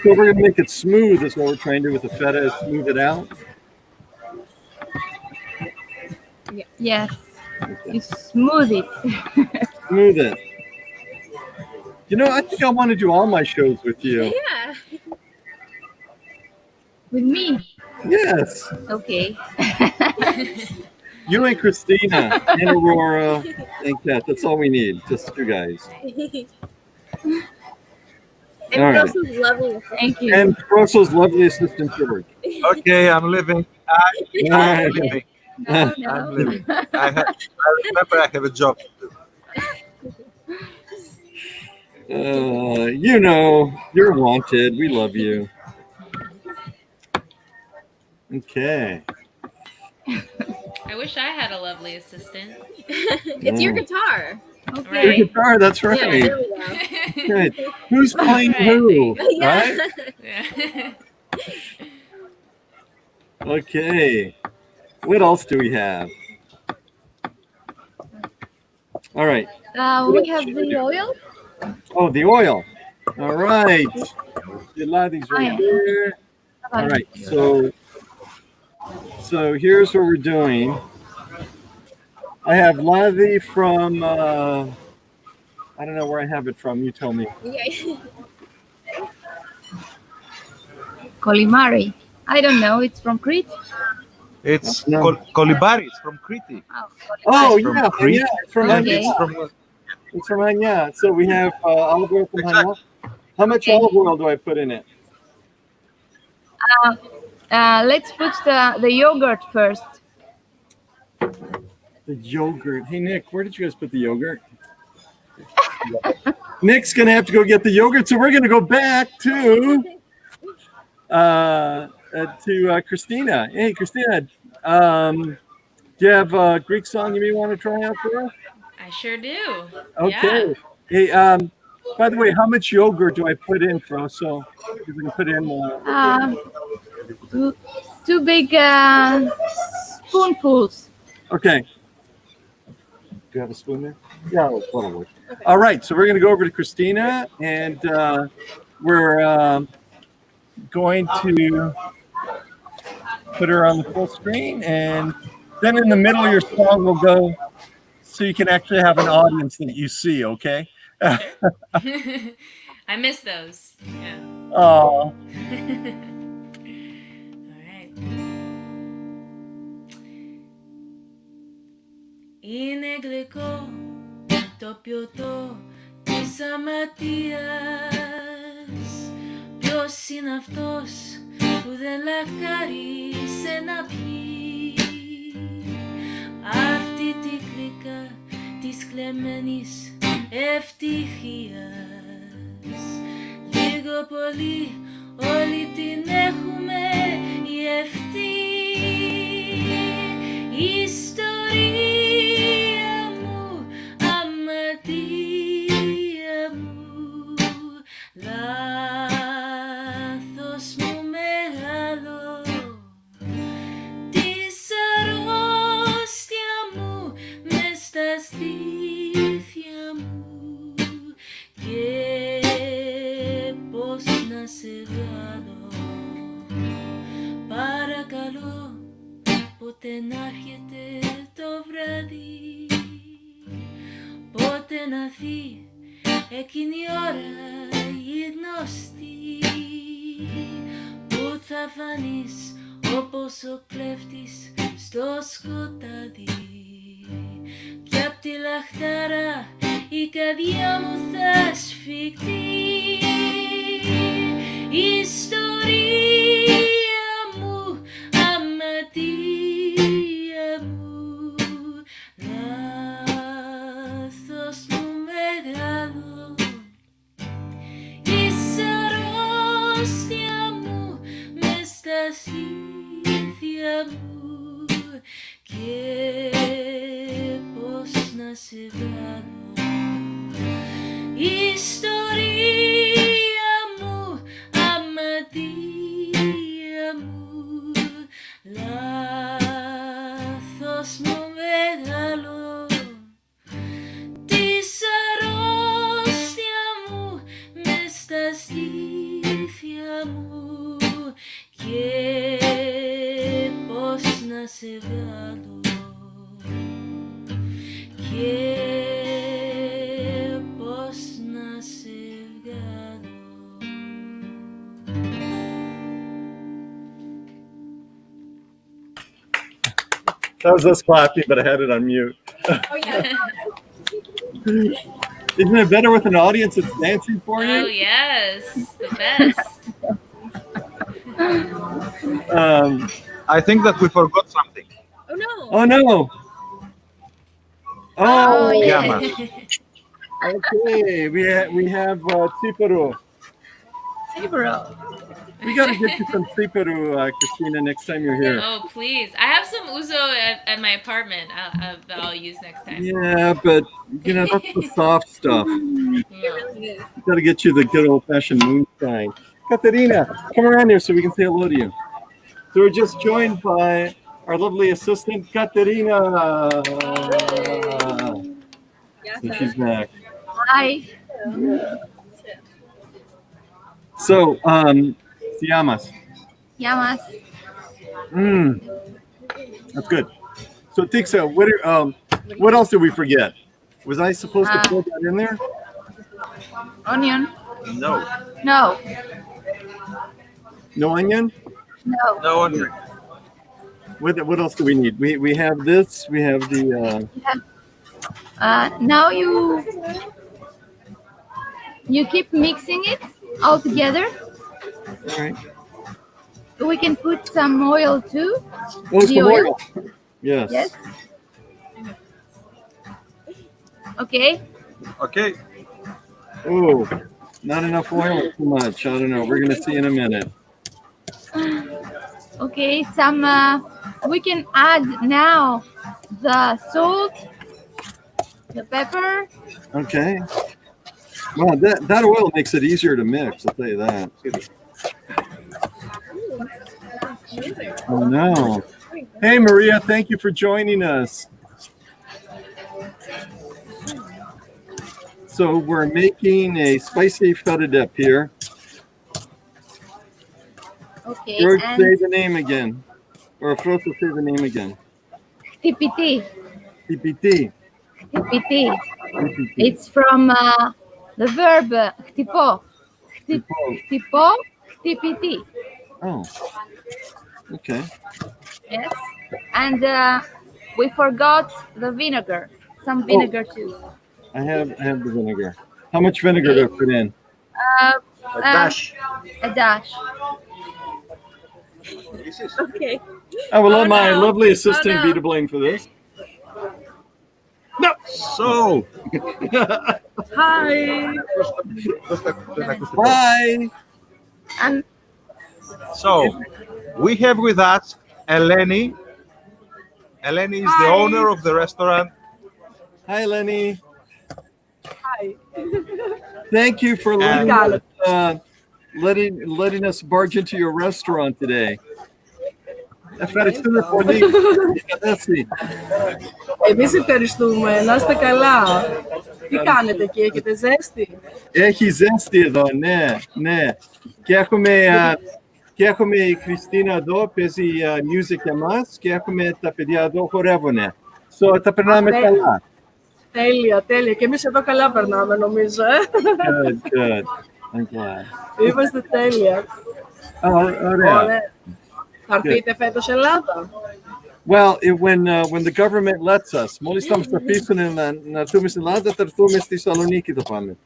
So we're gonna make it smooth. Is what we're trying to do with the feta. Is smooth it out. Yes. Okay. You smooth it. Smooth it. You know, I think I want to do all my shows with you. Yeah. With me. Yes. Okay. You and Christina and Aurora and Kat. That's all we need. Just you guys. And All right. Russell's lovely. Thank you. And Russell's lovely assistant George. Okay, I'm leaving. All I'm right. leaving. No, I'm no. leaving. I remember I have a job to do. You know, you're wanted. We love you. Okay. I wish I had a lovely assistant. It's your guitar. Your Okay. guitar, that's Yeah, right. there we go. Good. Who's playing Right. who? Yeah. Right? Yeah. Okay. What else do we have? All right. We have the oil. Oh, the oil. All right. You lie these right there. All right. So here's what we're doing. I have Lavi from I don't know where I have it from. You tell me. Yeah. Kolimari. I don't know. It's from Crete. It's No. Kolibaris from Crete. Oh From yeah, Crete. yeah. It's from Okay. Anya. It's from It's from Anya. So we have olive oil from Anya. Exactly. How much Okay. olive oil do I put in it? Let's put the yogurt first. The yogurt. Hey Nick, where did you guys put the yogurt? Nick's gonna have to go get the yogurt, so we're gonna go back to Christina. Hey Christina, do you have a Greek song you may want to try out for us? I sure do. Okay. Hey, by the way, how much yogurt do I put in for us? So if we can put in Two big spoonfuls. okay. Do you have a spoon there? Yeah, that'll work. All right, so we're going to go over to Christina, and we're going to put her on the full screen, and then in the middle of your song will go so you can actually have an audience that you see, okay? Yeah. I miss those. Yeah. Oh, All right. Είναι γλυκό το πιωτό της αμαρτίας. Ποιος είναι αυτός που δεν λαχάρισε να πιει αυτή τη γλυκά της κλεμμένης ευτυχίας. Λίγο πολύ όλοι την έχουμε γευτεί. Ιστορία μου, αμαρτία μου, λάθος μου μεγάλο, της αρρώστια μου μες στα στήθια μου και πώς να σε βγάλω. Παρακαλώ πότε να έρχεται το βράδυ, πότε να έρθει εκείνη η ώρα η γνωστή που θα φανείς όπως ο κλέφτης στο σκοτάδι κι απ' τη λαχτάρα η καρδιά μου θα σφιχτεί. Ιστορία αλήθεια μου και πώς να σε βγάλω. Η ιστορία μου, αμαρτία μου, λάθος μου μεγάλο, της αρρώστια μου μες στα στήθια μου και πώς να σε βγάλω και πώς να σε βγάλω. That was us clapping, but I had it on mute. Oh, yeah. Isn't it better with an audience that's dancing for Oh you? yes, the best. I think that we forgot something. Oh, no. Oh no! Oh, Yeah, man. okay. We have tsiparu. Epirus. We gotta get you some tsiparu, Christina, next time you're here. Oh please, I have some ouzo at my apartment that I'll use next time. Yeah, but you know that's the soft stuff. It Yeah. really is. Gotta get you the good old-fashioned moonshine. Katerina, come around here so we can say hello to you. So we're just joined by our lovely assistant, Katerina. Yes, So she's back. Hi. So, siyamas. Llamas. That's good. So, Tixa, what else did we forget? Was I supposed to put that in there? Onion. No, No. No onion? No. no onion. What else do we need? We have this. We have the. Now you keep mixing it all together. All right. We can put some oil too. Oh, The some oil? oil. Yes. Yes. Okay. Okay. Oh, not enough oil. Too much. I don't know. We're gonna see in a minute. Okay. Some. We can add now the salt, the pepper. Okay. Well, that oil makes it easier to mix. I'll tell you that. Oh no. Hey Maria, thank you for joining us. So we're making a spicy feta dip here. Okay. George, And say the name again. Or Froso, say the name again. TPT. TPT. TPT. It's from the verb χτυπώ. χτυπώ, χτυπητή. Oh. Okay. Yes. And we forgot the vinegar. Some vinegar too. I have the vinegar. How much vinegar do I put in? A dash. A dash. Okay. I will let Oh, my no. lovely assistant Oh, be no. to blame for this. So, Hi. Bye. And so we have with us Eleni. Eleni is the owner of the restaurant. Hi, Lenny. Hi. Thank you for letting Got us, letting us barge into your restaurant today. Ευχαριστούμε πολύ. Merci. Εμείς ευχαριστούμε. Να είστε καλά. Τι κάνετε εκεί, έχετε ζέστη? Έχει ζέστη εδώ, ναι, ναι. Και έχουμε η Χριστίνα εδώ, παίζει music για μας και έχουμε τα παιδιά εδώ χορεύουνε. So, τα περνάμε Ναι. καλά. Τέλεια, τέλεια. Και εμείς εδώ καλά περνάμε, νομίζω. Good, good. I'm glad. Είμαστε τέλεια. Ωραία. Ωραία. Θα έρθετε φέτος Ελλάδα? Well, when the government lets us, μόλις θα μας αφήσουν να έρθουμε στην Ελλάδα, θα έρθουμε στη Θεσσαλονίκη θα πάμε.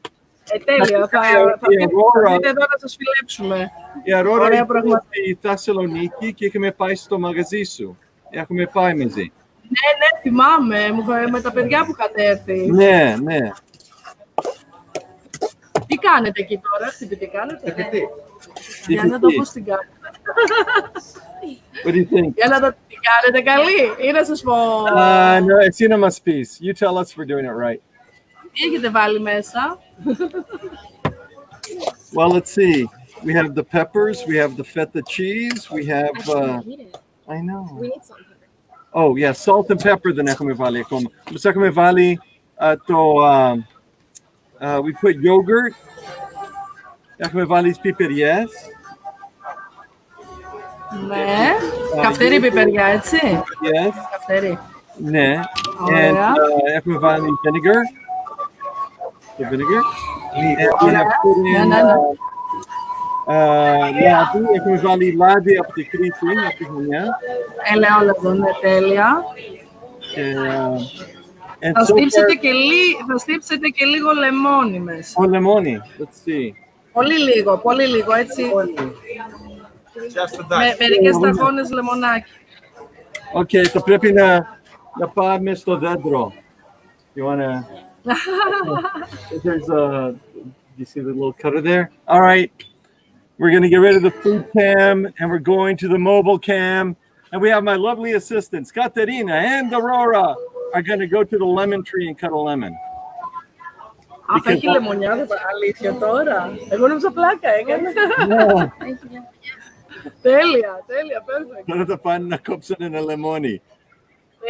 Τέλεια. Θα έρθετε εδώ να σας φιλέψουμε. Η Αρόρα Ωραία είναι πράγματα. στη Θεσσαλονίκη και είχαμε πάει στο μαγαζί σου. Έχουμε πάει μαζί. Ναι, θυμάμαι. Με τα παιδιά που είχατε έρθει. Ναι, ναι. Τι κάνετε εκεί τώρα, τι κάνετε? Επειδή Για να το πω στην κάνετε. What do you think? Για να το τι κάνετε καλή ή να σας πω No, εσύ να μας πεις. You tell us we're doing it right. τι έχετε βάλει μέσα. Well, let's see. We have the peppers. We have the feta cheese. We have. I know. We need some pepper. Oh, yeah, salt and pepper δεν έχουμε βάλει ακόμα. Όμως έχουμε βάλει we put yogurt. Έχουμε βάλει τις πιπεριές. Ναι, καυτερή πιπεριά, έτσι. Yes. Καυτερή. Ναι. And Ωραία. έχουμε βάλει vinegar. The vinegar. And we Ωραία. have put Ναι, in ναι, ναι. λάδι. Έχουμε βάλει λάδι από την Κρήτη, από τη Χωνιά. Ελαιόλαδο, ναι, τέλεια. And Θα so στύψετε, far, θα στύψετε και λίγο λεμόνι μέσα. oh, lemoni. Let's see. Πολύ λίγο, έτσι. Just a Με dash. μερικές σταγόνες λεμονάκι. Okay, θα πρέπει να πάμε στο δέντρο. You wanna? There's you see the little cutter there? All right. We're going to get rid of the food cam and we're going to the mobile cam. And we have my lovely assistants, Katerina and Aurora, are going to go to the lemon tree and cut a lemon. Αχ, έχει λεμονιά, αλήθεια τώρα. Εγώ νόμιζα πλάκα έκανε. No. Τέλεια, perfect. Τώρα θα πάνε να κόψουν ένα λεμόνι.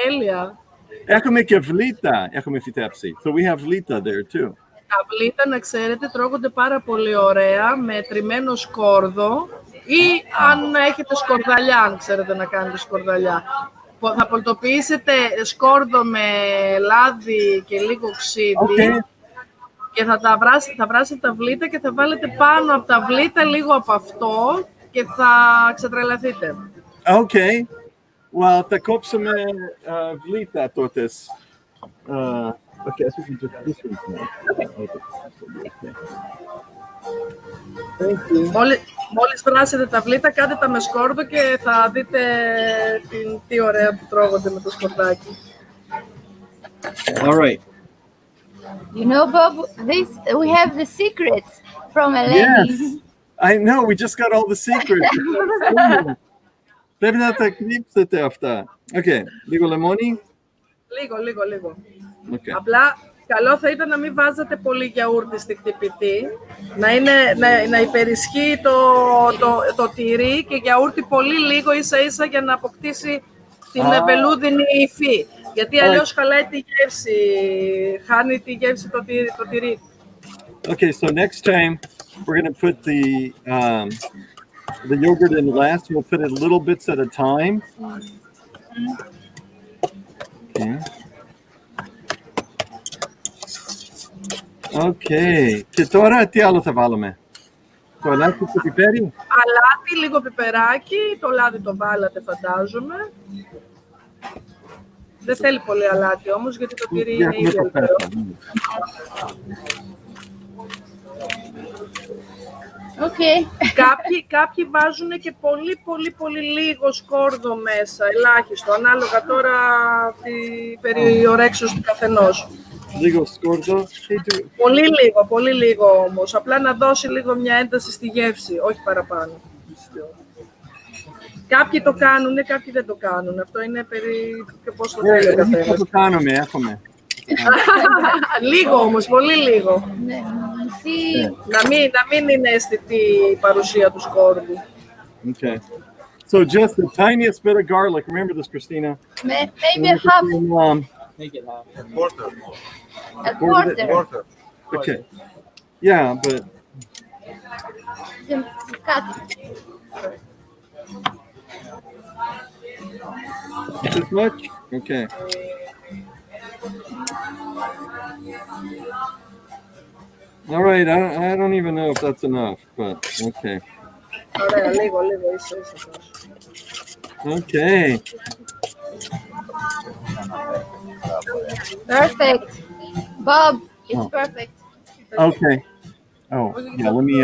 Τέλεια. Έχουμε και βλήτα, έχουμε φυτέψει. So we have βλήτα there too. Τα βλήτα, να ξέρετε, τρώγονται πάρα πολύ ωραία με τριμμένο σκόρδο ή αν έχετε σκορδαλιά, αν ξέρετε να κάνετε σκορδαλιά. Θα πολτοποιήσετε σκόρδο με λάδι και λίγο ξύδι και θα βράσετε τα βλήτα και θα βάλετε πάνω από τα βλήτα λίγο από αυτό και θα ξετρελαθείτε. Okay. Well, θα κόψουμε βλήτα τότε. Okay, so we can just this one's now. Okay. Thank you. Μόλις βράσετε τα βλήτα, κάντε τα με σκόρδο και θα δείτε τι ωραία που τρώγονται με το σκορδάκι. All right. You know, Bob, we have the secrets from Eleni. Yes, I know. We just got all the secrets. Πρέπει να τα κρύψετε αυτά. Okay, λίγο λεμόνι. Λίγο. Okay. Απλά καλό θα ήταν να μην βάζετε πολύ γιαούρτι στη χτυπητή, να υπερισχύει το τυρί και γιαούρτι πολύ λίγο ίσα-ίσα για να αποκτήσει την βελούδινη υφή. Γιατί αλλιώς χαλάει τη γεύση, χάνει τη γεύση το τυρί. Okay, so next time we're going to put the yogurt in last. We'll put it little bits at a time. Okay. Okay. Και τώρα τι άλλο θα βάλουμε? Το αλάτι και το πιπέρι? Αλάτι, λίγο πιπεράκι, το λάδι το βάλατε φαντάζομαι. Δεν θέλει πολύ αλάτι όμως, γιατί το τυρί είναι ήδη αλπερό. Okay. Κάποιοι βάζουν και πολύ λίγο σκόρδο μέσα, ελάχιστο, ανάλογα τώρα τη περιορέξεως του καθενός. Λίγο σκόρδο. Πολύ λίγο όμως, απλά να δώσει λίγο μια ένταση στη γεύση, όχι παραπάνω. Κάποιοι το κάνουν, κάποιοι δεν το κάνουν. Αυτό είναι περί και πώς το θέλει ο καθένας. Θα το κάνουμε, έχουμε. Λίγο όμως, πολύ λίγο. Να μην είναι αισθητή η παρουσία του σκόρδου. Okay. So just the tiniest bit of garlic. Remember this, Christina. Maybe a half. Make it half. Quarter. A quarter. Okay. Yeah, but Cut. this much? Okay. All right. I don't even know if that's enough, but okay. Ωραία, λίγο, ίσα. Okay. Perfect. Bob, it's perfect. Okay. Oh, yeah. Let me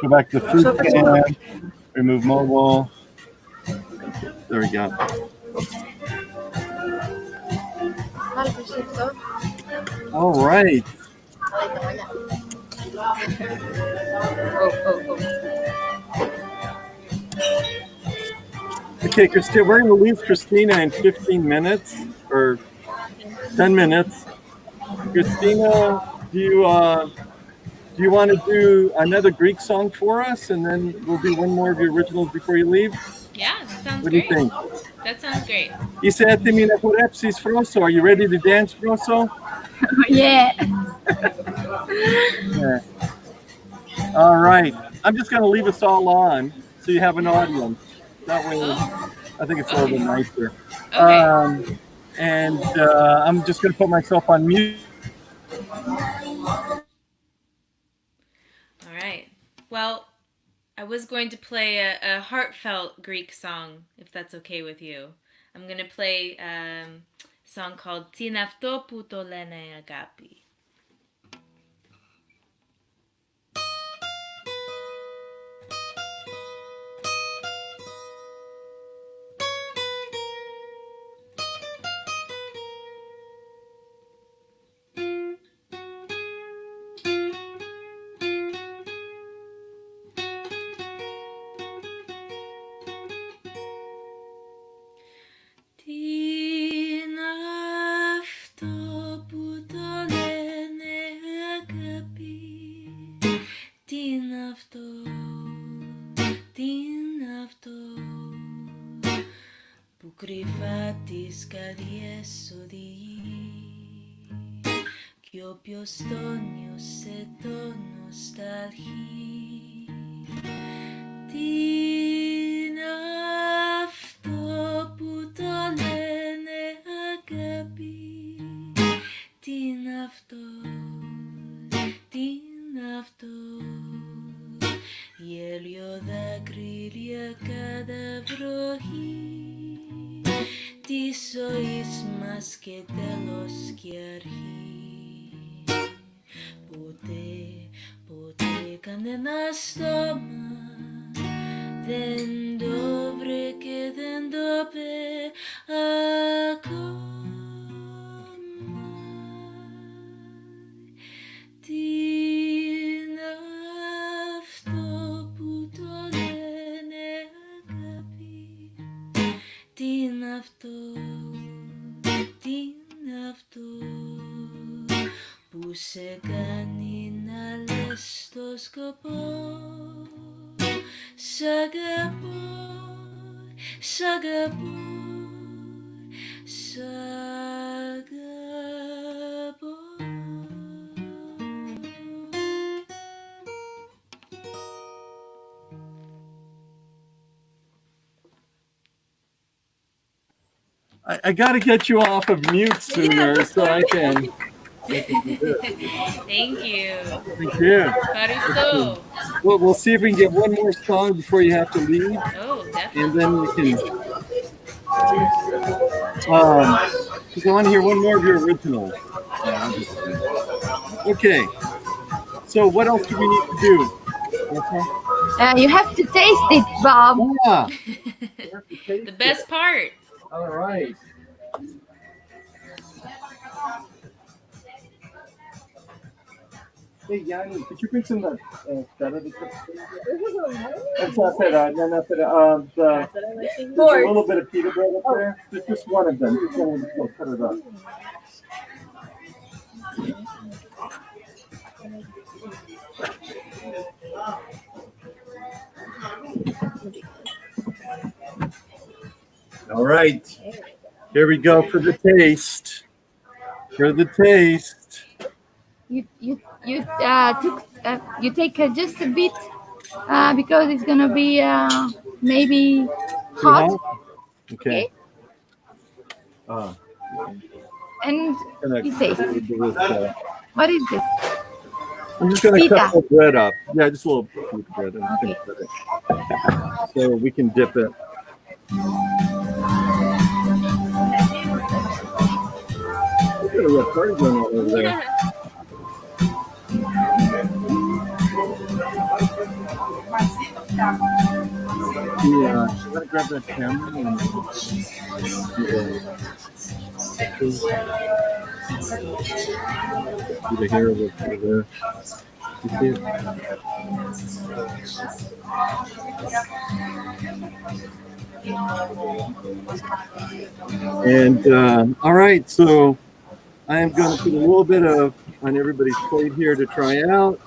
go back to the food can. Remove mobile. There we go. All right. Okay, Christina, we're going to leave Christina in 15 minutes or 10 minutes. Christina, do you want to do another Greek song for us, and then we'll do one more of your originals before you leave? Yeah, that sounds What do you great. think? That sounds great. Είσαι έτοιμη να χορέψεις, Froso? Are you ready to dance, Froso? Yeah. Yeah. All right. I'm just going to leave us all on so you have an audience. That way, I think it's a little bit nicer. Okay. And I'm just going to put myself on mute. All right. Well, I was going to play a heartfelt Greek song, if that's okay with you. I'm going to play a song called Τι είναι αυτό που το λένε αγάπη. Κρυφά τις καρδιές οδηγεί κι όποιος το νιώσε το νοσταλγεί. Τι είναι αυτό που το λένε αγάπη, τι είναι αυτό, τι είναι αυτό. Γέλιο δάκρυα κατά βροχή της ζωής μας και τέλος και αρχή. Ποτέ κανένα στόμα δεν το βρε και δεν το πέ ακόμα. Τι είναι αυτό που το λένε αγάπη, τι είναι αυτό, τι είναι αυτό που σε κάνει να λες το σκοπό. Σ' αγαπώ, σ' αγαπώ, σ' αγαπώ. I got to get you off of mute sooner so I can. Thank you. Thank you. Ευχαριστώ. We'll see if we can get one more song before you have to leave, Oh, definitely. and then we can. Because I want to hear one more of your originals. Okay. So what else do we need to do? You have to taste it, Bob. Yeah. The best part. All right. Hey, Yanni, could you bring some feta to cook? That's not feta. No, not feta. There's a little bit of pita bread up there. Just one of them. Just one of them. Cut it up. All right. Here we go for the taste. For the taste. You take just a bit because it's gonna be maybe hot. Okay. And you taste. What is this? I'm just gonna Pita. cut the bread up. Yeah, just a little pita bread. I'm just Okay. gonna cut it. So we can dip it. Look at the party going on over there. Yeah, I'm gonna grab that camera and see the hair look over there. You see it? And all right, so I am going to put a little bit of on everybody's plate here to try out.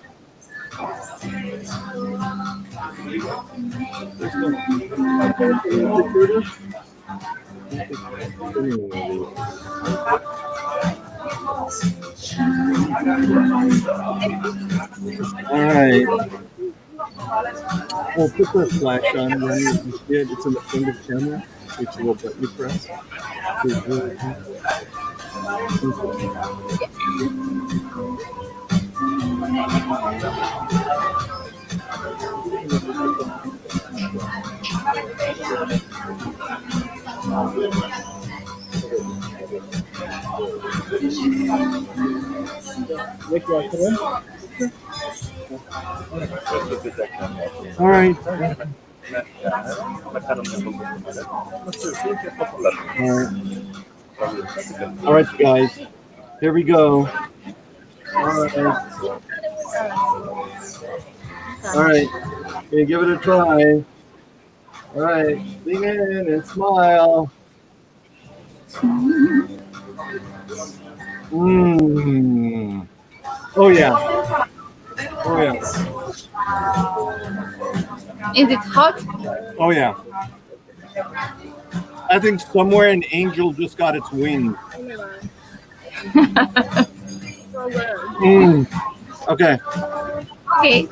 All right. Oh, put the flash on when you see it. It's in the front of the camera. It's a little button you press. All right. All right, you guys. Here we go. All right. Okay, give it a try. All right. Lean in and smile. Mmm. Oh, yeah. Oh, yeah. Is it hot? Oh, yeah. I think somewhere an angel just got its wings. Okay. Okay.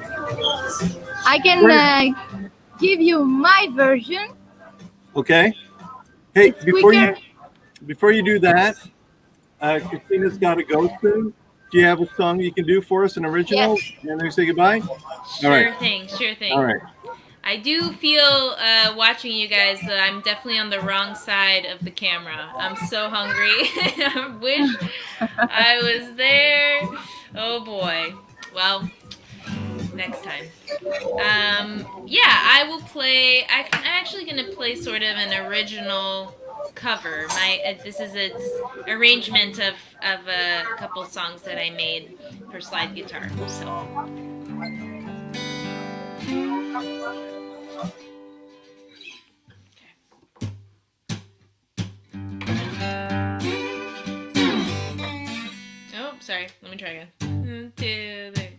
I can give you my version. Okay. Hey, It's quicker. before you do that, Christina's got to go soon. Do you have a song you can do for us, an original? Yes. And then we say goodbye? Sure thing, sure thing. All right. I do feel watching you guys that I'm definitely on the wrong side of the camera. I'm so hungry. I wish I was there. Oh boy. Well, next time. Yeah, I will play. I'm actually gonna play sort of an original cover. This is its arrangement of a couple songs that I made for slide guitar. So. Oh, sorry. Let me try again. 1, 2, 3.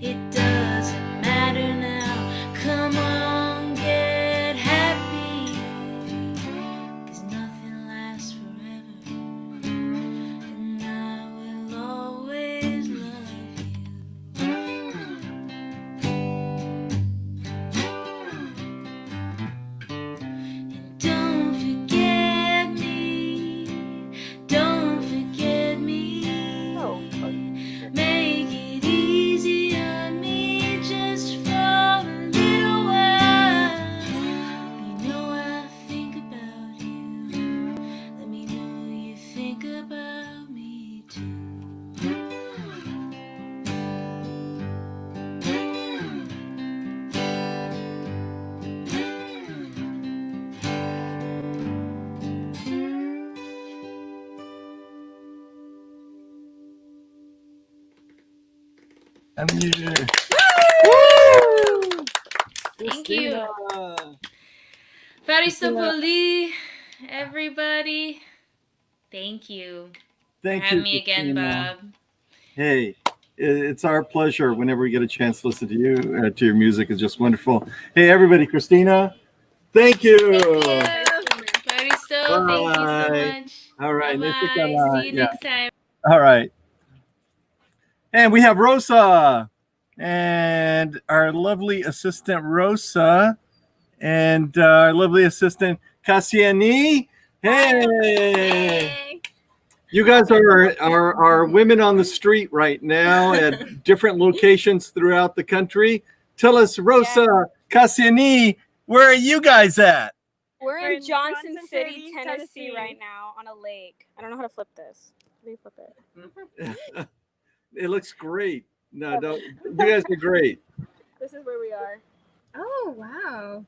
It doesn't matter now. Come on, get happy. 'Cause nothing lasts forever. And I will always love you. And don't forget me. Don't forget me. Make it easy on me just for a little while. You know I think about you. Let me know you think about me too. And you. Thank you. Christina. Apostolopoulos, everybody. Thank you for Thank having you, me again, Christina. Bob. Hey, it's our pleasure whenever we get a chance to listen to you, to your music. It's just wonderful. Hey, everybody, Christina, thank you. Apostol, thank you so Bye. much. All right. Bye-bye. See you Yeah. next time. All right. And we have Rosa and our lovely assistant, Rosa, and our lovely assistant, Cassiani. Hey. You guys are women on the street right now at different locations throughout the country. Tell us, Rosa, Cassiani, where are you guys at? We're in Johnson City, Tennessee right now on a lake. I don't know how to flip this. How do you flip it? It looks great. No, you guys are great. This is where we are. Oh, wow.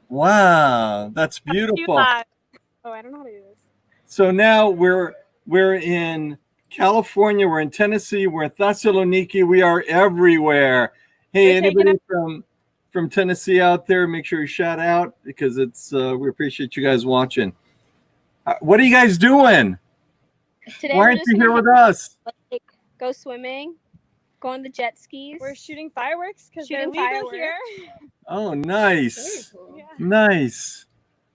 Wow, that's beautiful. Oh, I don't know how to do this. So now we're in California, we're in Tennessee, we're in Thessaloniki, we are everywhere. Hey, We're taking anybody from Tennessee out there, make sure you shout out because it's we appreciate you guys watching. What are you guys doing? Today Why we're aren't just you here gonna with us? like, go swimming, go on the jet skis. We're shooting fireworks because they're legal here. Oh, nice. Cool. Yeah. Nice.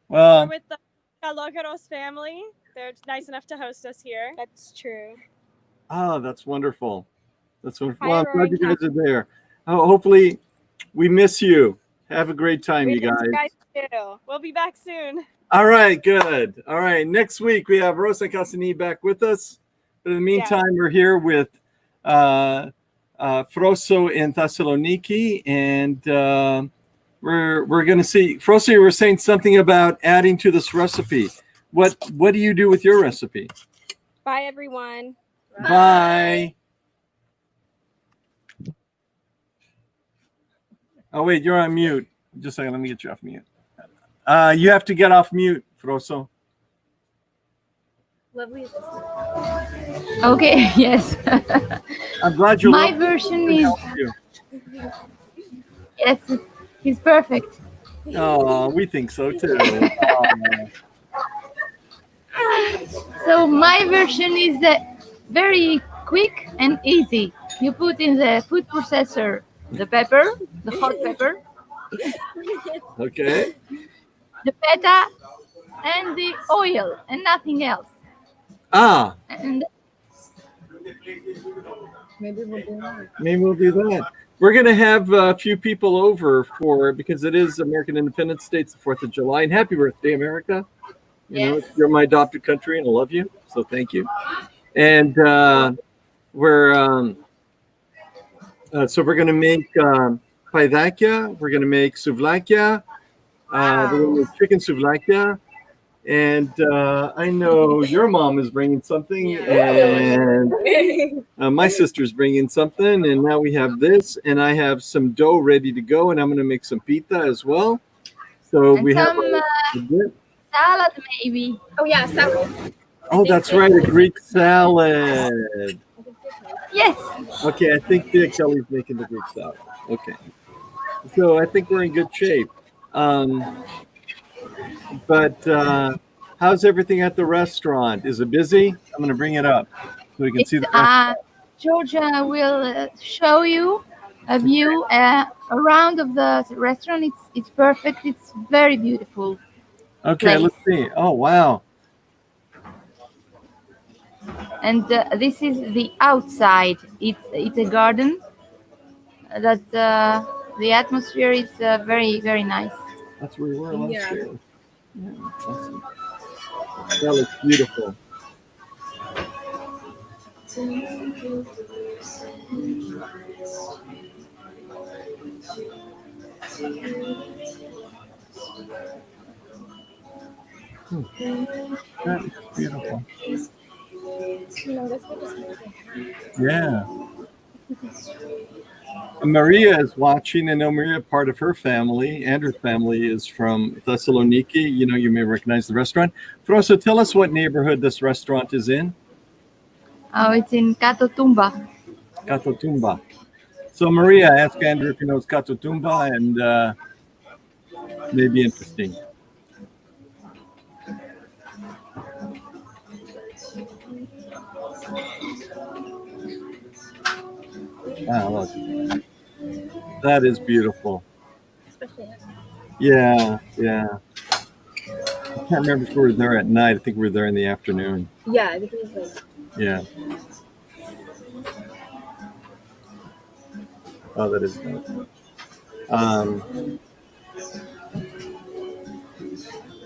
Well, We're with the Calogeros family. They're nice enough to host us here. That's true. oh, that's wonderful. That's wonderful. Hi, Well, I'm glad you Rory. guys are there. Oh, hopefully we miss you. Have a great time, you guys. Too. We'll be back soon. All right, good. All right, next week we have Rosa Cassini back with us. But in the meantime, we're here with Froso in Thessaloniki, and we're going to see. Froso, you were saying something about adding to this recipe. What do you do with your recipe? Bye, everyone. Bye. Oh wait, you're on mute. Just a second, let me get you off mute. You have to get off mute, Froso. Lovely. Okay, yes. I'm glad you're. My version is, yes, he's perfect. Oh, we think so too. So my version is very quick and easy. You put in the food processor the pepper, the hot pepper, Okay. the feta, and the oil, and nothing else. Ah, And maybe we'll do that. We're going to have a few people over because it is American Independence Day, it's the 4th of July. And happy birthday, America. You know, you're my adopted country and I love you. So thank you. And we're going to make paidakia. We're going to make souvlakia. We're going to make chicken souvlakia. And I know your mom is bringing something, and my sister's bringing something, and now we have this, and I have some dough ready to go, and I'm going to make some pita as well. So and we have some salad, maybe. Oh yeah, salad. oh, that's right, a Greek salad. Yes. Okay, I think Kelly's making the Greek salad. Okay, so I think we're in good shape. But how's everything at the restaurant? Is it busy? I'm going to bring it up so we can see the Georgia will show you. a view around of the restaurant. It's perfect. It's very beautiful. Okay, Place. let's see. Oh, wow. And this is the outside. It's a garden that the atmosphere is very, very nice. That's where we were last Yeah. year. Yeah, awesome. That looks beautiful. That is beautiful. Yeah. And Maria is watching. I know Maria, part of her family, Andrew's family, is from Thessaloniki. You know, you may recognize the restaurant. Froso, tell us what neighborhood this restaurant is in. Oh, it's in Katotumba. Katotumba. So Maria, ask Andrew if he knows Katotumba, and maybe interesting. Ah, look. That is beautiful. Yeah, yeah. I can't remember if we were there at night. I think we were there in the afternoon. Yeah, I think it was like. Yeah. Oh, that is nice.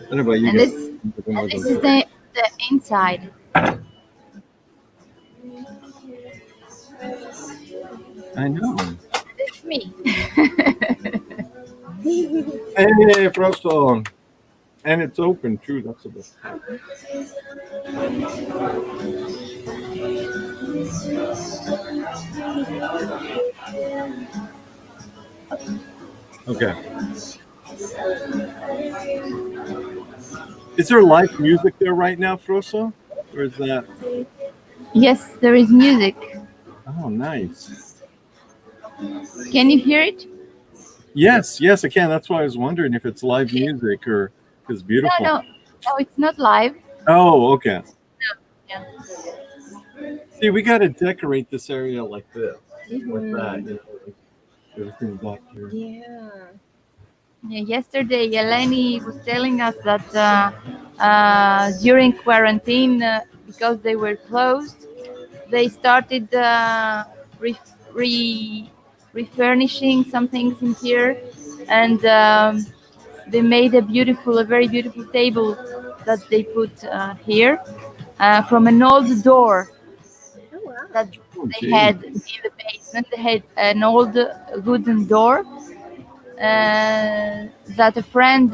What about you And guys? this is the inside. I know. It's me. Hey, Frosto. And it's open too. That's the best. Okay. Is there live music there right now, Froso? Or is that? Yes, there is music. Oh, nice. Can you hear it? Yes, yes, I can. That's why I was wondering if it's live music or it's beautiful. No, it's not live. Oh, okay. Yeah. See, we got to decorate this area like this with that. You know, like everything back here. Yeah. Yeah, yesterday, Eleni was telling us that during quarantine, because they were closed, they started refurnishing some things in here, and they made a very beautiful table that they put here from an old door that they had in the basement. They had an old wooden door that a friend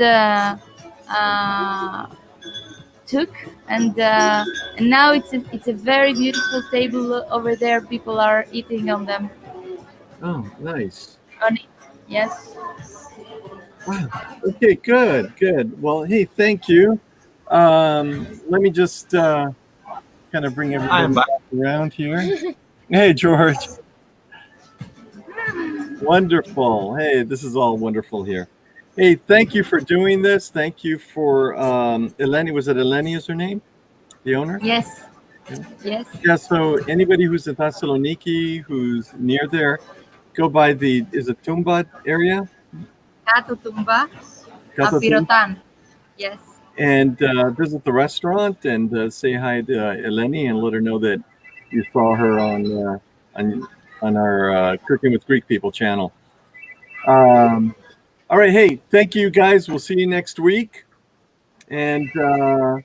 took, and now it's a very beautiful table over there. People are eating on them. Oh, nice. On it, yes. Wow. Okay, good. Well, hey, thank you. Let me just kind of bring everybody back around here. Hey, George. Wonderful. Hey, this is all wonderful here. Hey, thank you for doing this. Thank you for Eleni. Was it Eleni is her name? The owner? Yes. Yes. Yeah, so anybody who's in Thessaloniki, who's near there, go by is it Tumba area? Katotumba, Apειρωταν. Yes. And visit the restaurant and say hi to Eleni and let her know that you saw her on our Cooking with Greek People channel. All right, hey, thank you guys. We'll see you next week, and and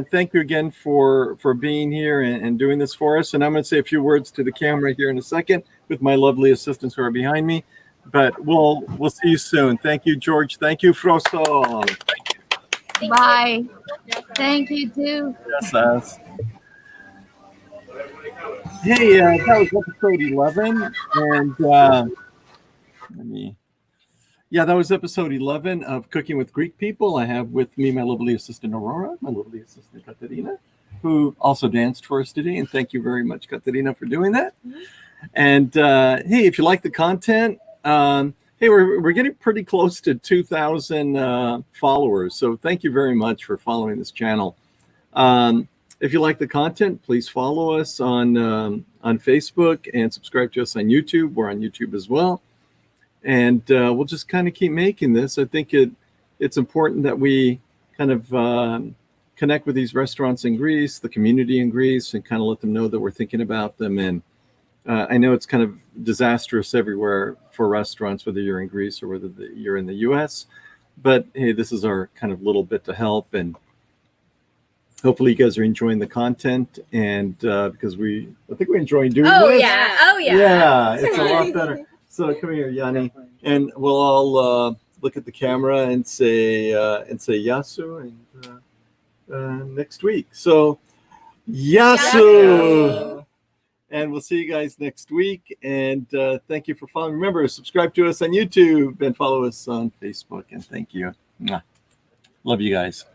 thank you again for being here and doing this for us. And I'm going to say a few words to the camera here in a second with my lovely assistants who are behind me. But we'll see you soon. Thank you, George. Thank you, Froso. Thank you. Bye. Thank you too. Yes. Hey, that was episode 11, and that was episode 11 of Cooking with Greek People. I have with me my lovely assistant Aurora, my lovely assistant Katerina, who also danced for us today. And thank you very much, Katerina, for doing that. And hey, if you like the content, hey, we're getting pretty close to 2,000 followers. So thank you very much for following this channel. if you like the content, please follow us on Facebook and subscribe to us on YouTube. We're on YouTube as well. And we'll just kind of keep making this. I think it's important that we kind of connect with these restaurants in Greece, the community in Greece, and kind of let them know that we're thinking about them. And I know it's kind of disastrous everywhere for restaurants, whether you're in Greece or whether you're in the US. But hey, this is our kind of little bit to help. And hopefully you guys are enjoying the content. And because I think we're enjoying doing this. Oh, yeah. Yeah, it's a lot better. So come here, Yanni. And we'll all look at the camera and say Yasu and next week. So Yasu. And we'll see you guys next week. And thank you for following. Remember, subscribe to us on YouTube and follow us on Facebook. And thank you. Mwah. Love you guys.